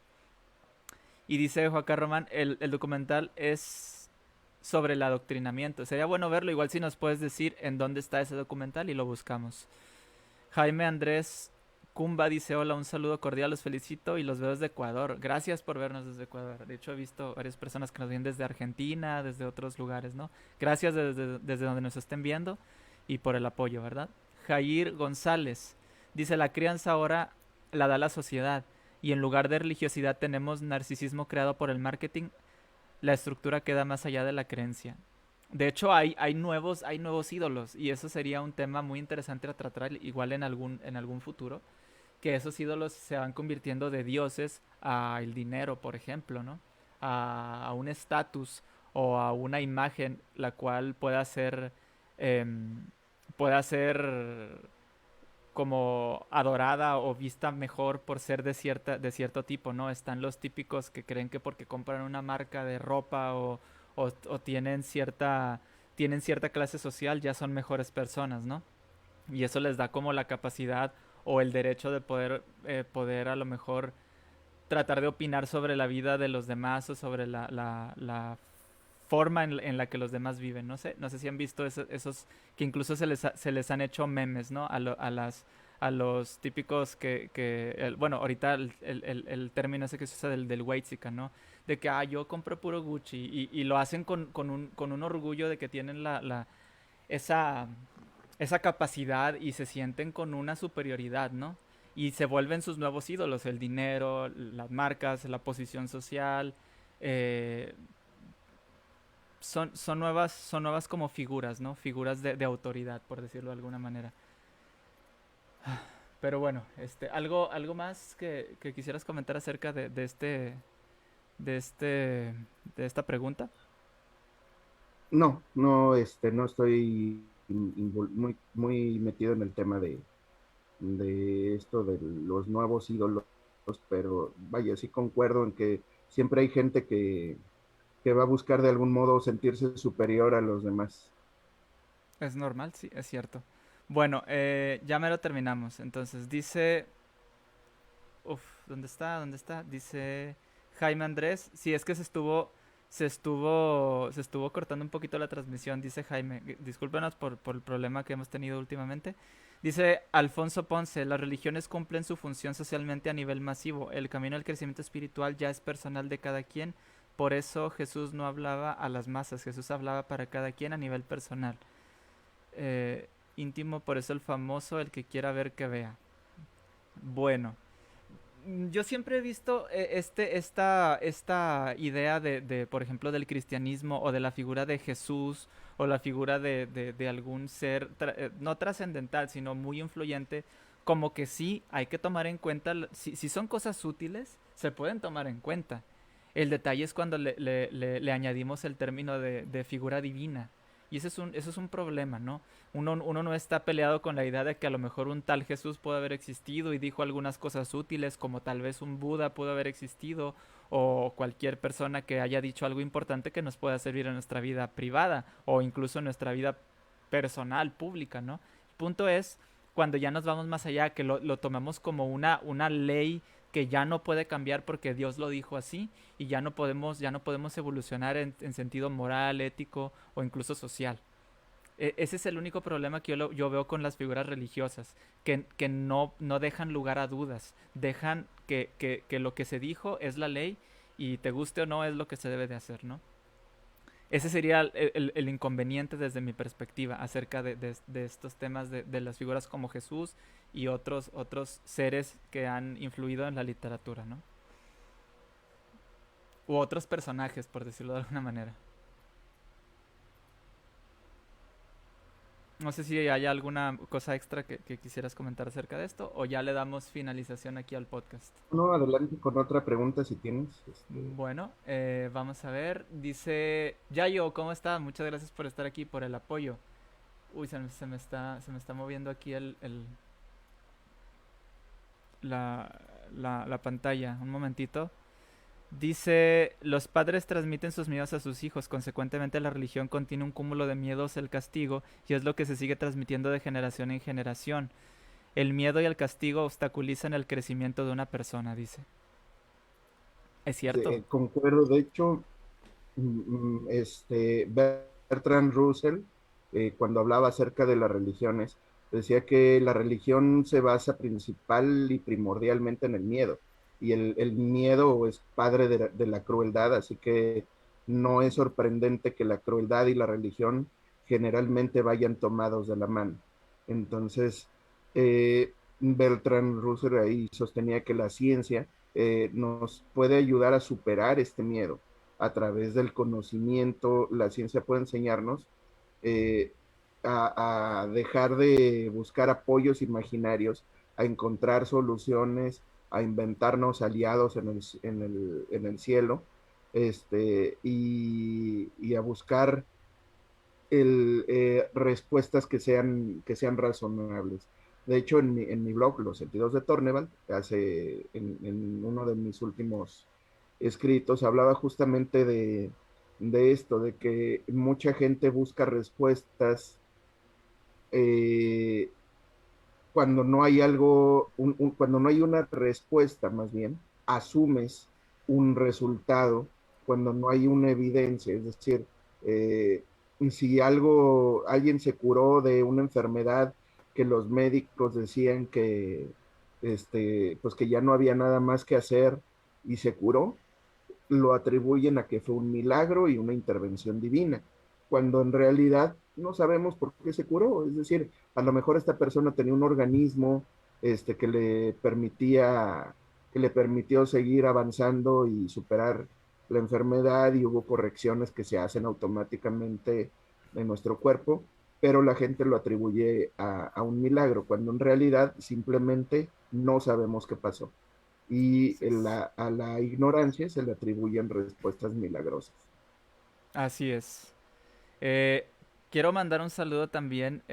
Y dice Joaquín Román, el documental es sobre el adoctrinamiento. Sería bueno verlo, igual si nos puedes decir en dónde está ese documental y lo buscamos. Jaime Andrés Cumba dice, hola, un saludo cordial, los felicito y los veo desde Ecuador. Gracias por vernos desde Ecuador. De hecho, he visto varias personas que nos ven desde Argentina, desde otros lugares, ¿no? Gracias desde donde nos estén viendo y por el apoyo, ¿verdad? Jair González dice, la crianza ahora la da la sociedad y en lugar de religiosidad tenemos narcisismo creado por el marketing. La estructura queda más allá de la creencia. De hecho, hay nuevos ídolos y eso sería un tema muy interesante a tratar igual en algún futuro. que esos ídolos se van convirtiendo de dioses a el dinero, por ejemplo, ¿no? A un estatus o a una imagen la cual em, pueda ser como adorada o vista mejor por ser de cierto tipo, ¿no? Están los típicos que creen que porque compran una marca de ropa o tienen cierta clase social ya son mejores personas, ¿no? Y eso les da como la capacidad o el derecho de poder a lo mejor tratar de opinar sobre la vida de los demás o sobre la forma en la que los demás viven. No sé si han visto esos que incluso se les han hecho memes, ¿no? A los típicos bueno, ahorita el término ese que se usa del whitezican, ¿no? De que, yo compro puro Gucci y lo hacen con un orgullo de que tienen esa, esa capacidad y se sienten con una superioridad, ¿no? Y se vuelven sus nuevos ídolos, el dinero, las marcas, la posición social. eh, son nuevas como figuras, ¿no? Figuras de autoridad, por decirlo de alguna manera. Pero bueno, algo más que quisieras comentar acerca de este, de esta pregunta. No, no, no estoy muy, muy metido en el tema de esto de los nuevos ídolos, pero vaya, sí concuerdo en que siempre hay gente que va a buscar de algún modo sentirse superior a los demás. Es normal, sí, es cierto. Bueno, ya me lo terminamos. Entonces dice, uf, ¿dónde está? ¿Dónde está? Dice Jaime Andrés. Sí, es que se estuvo cortando un poquito la transmisión, dice Jaime. Discúlpenos por el problema que hemos tenido últimamente. Dice Alfonso Ponce, las religiones cumplen su función socialmente a nivel masivo. El camino al crecimiento espiritual ya es personal de cada quien. Por eso Jesús no hablaba a las masas, Jesús hablaba para cada quien a nivel personal. Íntimo, por eso el famoso, el que quiera ver que vea. Bueno, yo siempre he visto esta idea por ejemplo, del cristianismo o de la figura de Jesús o la figura de algún ser, no trascendental, sino muy influyente, como que sí hay que tomar en cuenta, si son cosas útiles, se pueden tomar en cuenta. El detalle es cuando le añadimos el término de figura divina. Y eso es un problema, ¿no? Uno no está peleado con la idea de que a lo mejor un tal Jesús puede haber existido y dijo algunas cosas útiles, como tal vez un Buda pudo haber existido, o cualquier persona que haya dicho algo importante que nos pueda servir en nuestra vida privada, o incluso en nuestra vida personal, pública, ¿no? El punto es cuando ya nos vamos más allá, que lo tomamos como una ley que ya no puede cambiar porque Dios lo dijo así y ya no podemos evolucionar en sentido moral, ético o incluso social. Ese es el único problema que yo veo con las figuras religiosas, que no dejan lugar a dudas, dejan que lo que se dijo es la ley y te guste o no es lo que se debe de hacer, ¿no? Ese sería el inconveniente desde mi perspectiva acerca de estos temas de las figuras como Jesús y otros seres que han influido en la literatura, ¿no? U otros personajes, por decirlo de alguna manera. No sé si hay alguna cosa extra que quisieras comentar acerca de esto o ya le damos finalización aquí al podcast. No, adelante con otra pregunta si tienes. Bueno, vamos a ver. Dice Yayo, ¿cómo está? Muchas gracias por estar aquí, por el apoyo. Uy, se me está moviendo aquí la, la pantalla. Un momentito. Dice, los padres transmiten sus miedos a sus hijos, consecuentemente la religión contiene un cúmulo de miedos, el castigo, y es lo que se sigue transmitiendo de generación en generación. El miedo y el castigo obstaculizan el crecimiento de una persona, dice. ¿Es cierto? Concuerdo, de hecho, Bertrand Russell, cuando hablaba acerca de las religiones, decía que la religión se basa principal y primordialmente en el miedo, y el miedo es padre de la crueldad, así que no es sorprendente que la crueldad y la religión generalmente vayan tomados de la mano. Entonces, Bertrand Russell ahí sostenía que la ciencia nos puede ayudar a superar este miedo a través del conocimiento. La ciencia puede enseñarnos eh, a dejar de buscar apoyos imaginarios a encontrar soluciones, a inventarnos aliados en el cielo, y a buscar respuestas que sean razonables. De hecho, en mi blog, Los Sentidos de Tornevald, en uno de mis últimos escritos, hablaba justamente de esto, de que mucha gente busca respuestas eh, cuando no hay algo, cuando no hay una respuesta, más bien, asumes un resultado cuando no hay una evidencia. Es decir, eh, si alguien se curó de una enfermedad que los médicos decían que, pues que ya no había nada más que hacer y se curó, lo atribuyen a que fue un milagro y una intervención divina, cuando en realidad no sabemos por qué se curó. Es decir, a lo mejor esta persona tenía un organismo que le permitió seguir avanzando y superar la enfermedad, y hubo correcciones que se hacen automáticamente en nuestro cuerpo, pero la gente lo atribuye a un milagro, cuando en realidad simplemente no sabemos qué pasó, y a la ignorancia se le atribuyen respuestas milagrosas. Así es. Eh, Quiero mandar un saludo también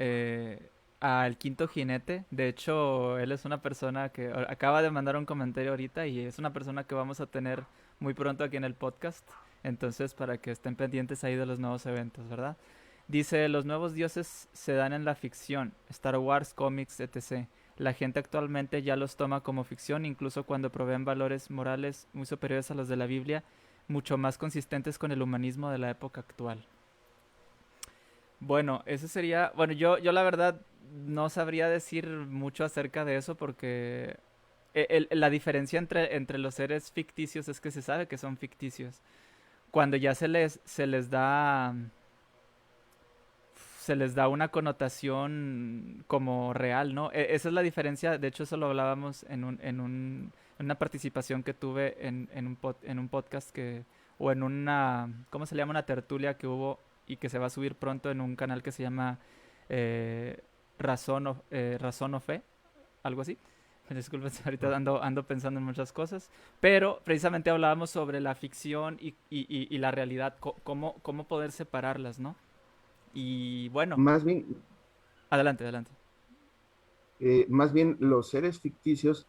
al Quinto Jinete. De hecho, él es una persona que acaba de mandar un comentario ahorita y es una persona que vamos a tener muy pronto aquí en el podcast. Entonces, para que estén pendientes ahí de los nuevos eventos, ¿verdad? Dice, los nuevos dioses se dan en la ficción, Star Wars, cómics, etc. La gente actualmente ya los toma como ficción, incluso cuando proveen valores morales muy superiores a los de la Biblia, mucho más consistentes con el humanismo de la época actual. Bueno, eso sería. Bueno, yo la verdad no sabría decir mucho acerca de eso porque la diferencia entre los seres ficticios es que se sabe que son ficticios. Cuando ya se les da una connotación como real, ¿no? Esa es la diferencia. De hecho, eso lo hablábamos en una participación que tuve en un podcast o en una, ¿cómo se llama? Una tertulia que hubo y que se va a subir pronto en un canal que se llama eh, Razón o Fe, algo así. Disculpen, ahorita ando pensando en muchas cosas, pero precisamente hablábamos sobre la ficción y la realidad, cómo poder separarlas, ¿no? Y bueno, Más bien, adelante, adelante. más bien los seres ficticios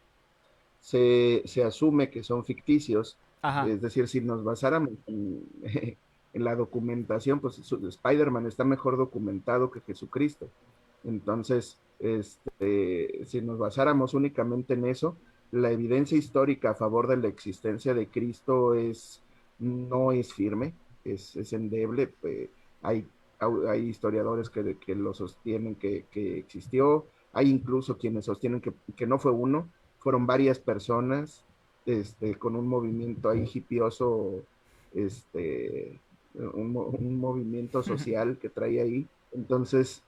se asume que son ficticios. Ajá. Es decir, si nos basáramos en la documentación, pues Spider-Man está mejor documentado que Jesucristo. Entonces, si nos basáramos únicamente en eso, la evidencia histórica a favor de la existencia de Cristo no es firme, es endeble. Hay, hay historiadores que lo sostienen que existió, hay incluso quienes sostienen que no fue uno, fueron varias personas, con un movimiento ahí hipioso, un movimiento social que trae ahí. Entonces,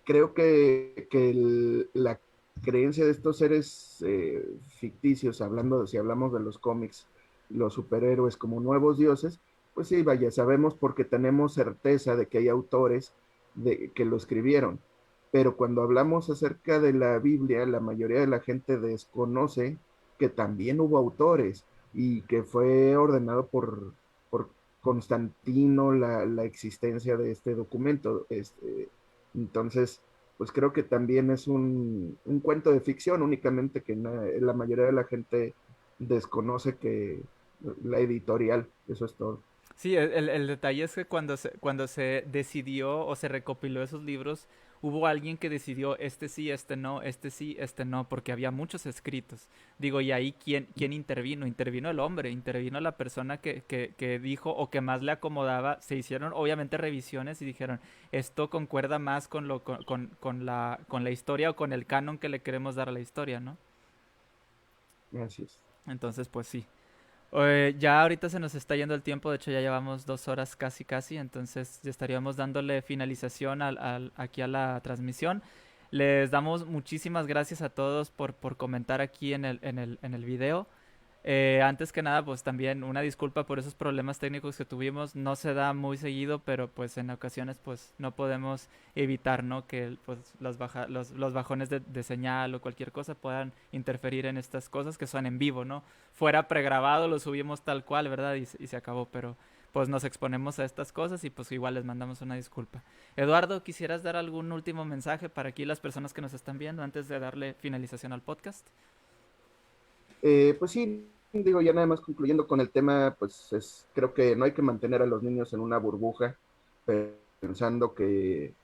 creo que la creencia de estos seres ficticios, si hablamos de los cómics, los superhéroes como nuevos dioses, pues sí, vaya, sabemos porque tenemos certeza de que hay autores que lo escribieron. Pero cuando hablamos acerca de la Biblia, la mayoría de la gente desconoce que también hubo autores y que fue ordenado por Constantino la existencia de este documento. Entonces, pues creo que también es un cuento de ficción, únicamente que la mayoría de la gente desconoce que la editorial, eso es todo. Sí, el detalle es que cuando se decidió o se recopiló esos libros, hubo alguien que decidió este sí, este no, este sí, este no, porque había muchos escritos. Digo, y ahí ¿quién intervino? Intervino el hombre, intervino la persona que dijo o que más le acomodaba. Se hicieron obviamente revisiones y dijeron, esto concuerda más con la historia o con el canon que le queremos dar a la historia, ¿no? Así es. Entonces, pues sí. Ya ahorita se nos está yendo el tiempo, de hecho ya llevamos 2 horas casi casi, entonces ya estaríamos dándole finalización aquí a la transmisión. Les damos muchísimas gracias a todos por comentar aquí en el video. Antes que nada, pues también una disculpa por esos problemas técnicos que tuvimos. No se da muy seguido, pero pues en ocasiones pues no podemos evitar, ¿no? Que pues los bajones de señal o cualquier cosa puedan interferir en estas cosas que son en vivo, ¿no? Fuera pregrabado, lo subimos tal cual, ¿verdad? Y se acabó, pero pues nos exponemos a estas cosas y pues igual les mandamos una disculpa. Eduardo, ¿quisieras dar algún último mensaje para aquí las personas que nos están viendo antes de darle finalización al podcast? Pues sí, digo, ya nada más concluyendo con el tema, pues creo que no hay que mantener a los niños en una burbuja pensando que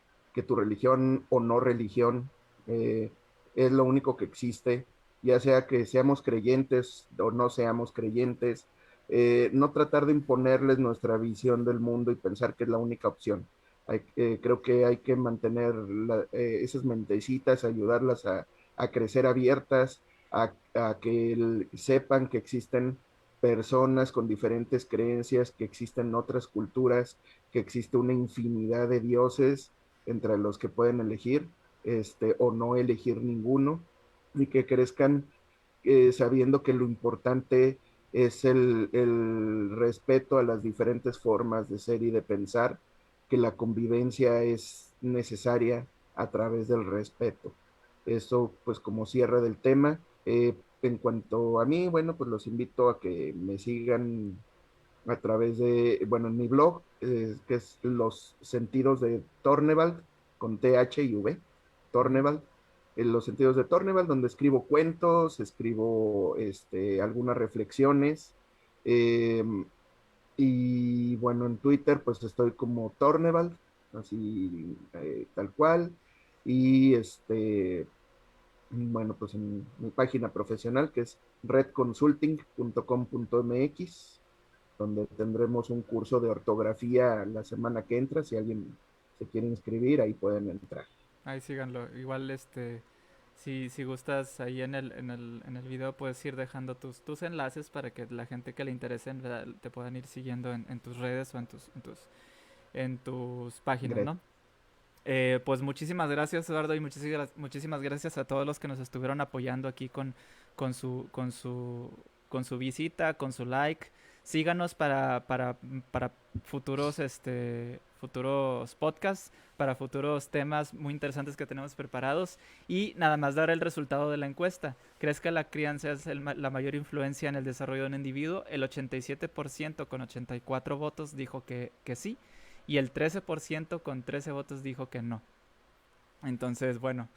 tu religión o no religión eh, es lo único que existe, ya sea que seamos creyentes o no seamos creyentes, no tratar de imponerles nuestra visión del mundo y pensar que es la única opción. Creo que hay que mantener esas mentecitas, ayudarlas a crecer abiertas, a que sepan que existen personas con diferentes creencias, que existen otras culturas, que existe una infinidad de dioses entre los que pueden elegir, o no elegir ninguno, y que crezcan sabiendo que lo importante es el respeto a las diferentes formas de ser y de pensar, que la convivencia es necesaria a través del respeto. Eso, pues, como cierre del tema. En cuanto a mí, bueno, pues los invito a que me sigan a través de, bueno, en mi blog, que es Los Sentidos de Tornevald, con TH y V, Ujú. Tornevald, en Los Sentidos de Tornevald, donde escribo cuentos, escribo algunas reflexiones, eh, y bueno, en Twitter pues estoy como Tornevald, así tal cual, y bueno, pues en mi página profesional que es redconsulting.com.mx, donde tendremos un curso de ortografía la semana que entra. Si alguien se quiere inscribir, ahí pueden entrar. Ahí síganlo. Igual, si gustas ahí en el video puedes ir dejando tus enlaces para que la gente que le interese en verdad, te puedan ir siguiendo en tus redes o en tus páginas, Great. ¿no? Pues muchísimas gracias, Eduardo, y muchísimas gracias a todos los que nos estuvieron apoyando aquí con su, con su, con su visita, con su like. Síganos para futuros podcasts, para futuros temas muy interesantes que tenemos preparados. Y nada más dar el resultado de la encuesta. ¿Crees que la crianza es la mayor influencia en el desarrollo de un individuo? El 87% con 84 votos dijo que sí, y el 13% con 13 votos dijo que no. Entonces, bueno,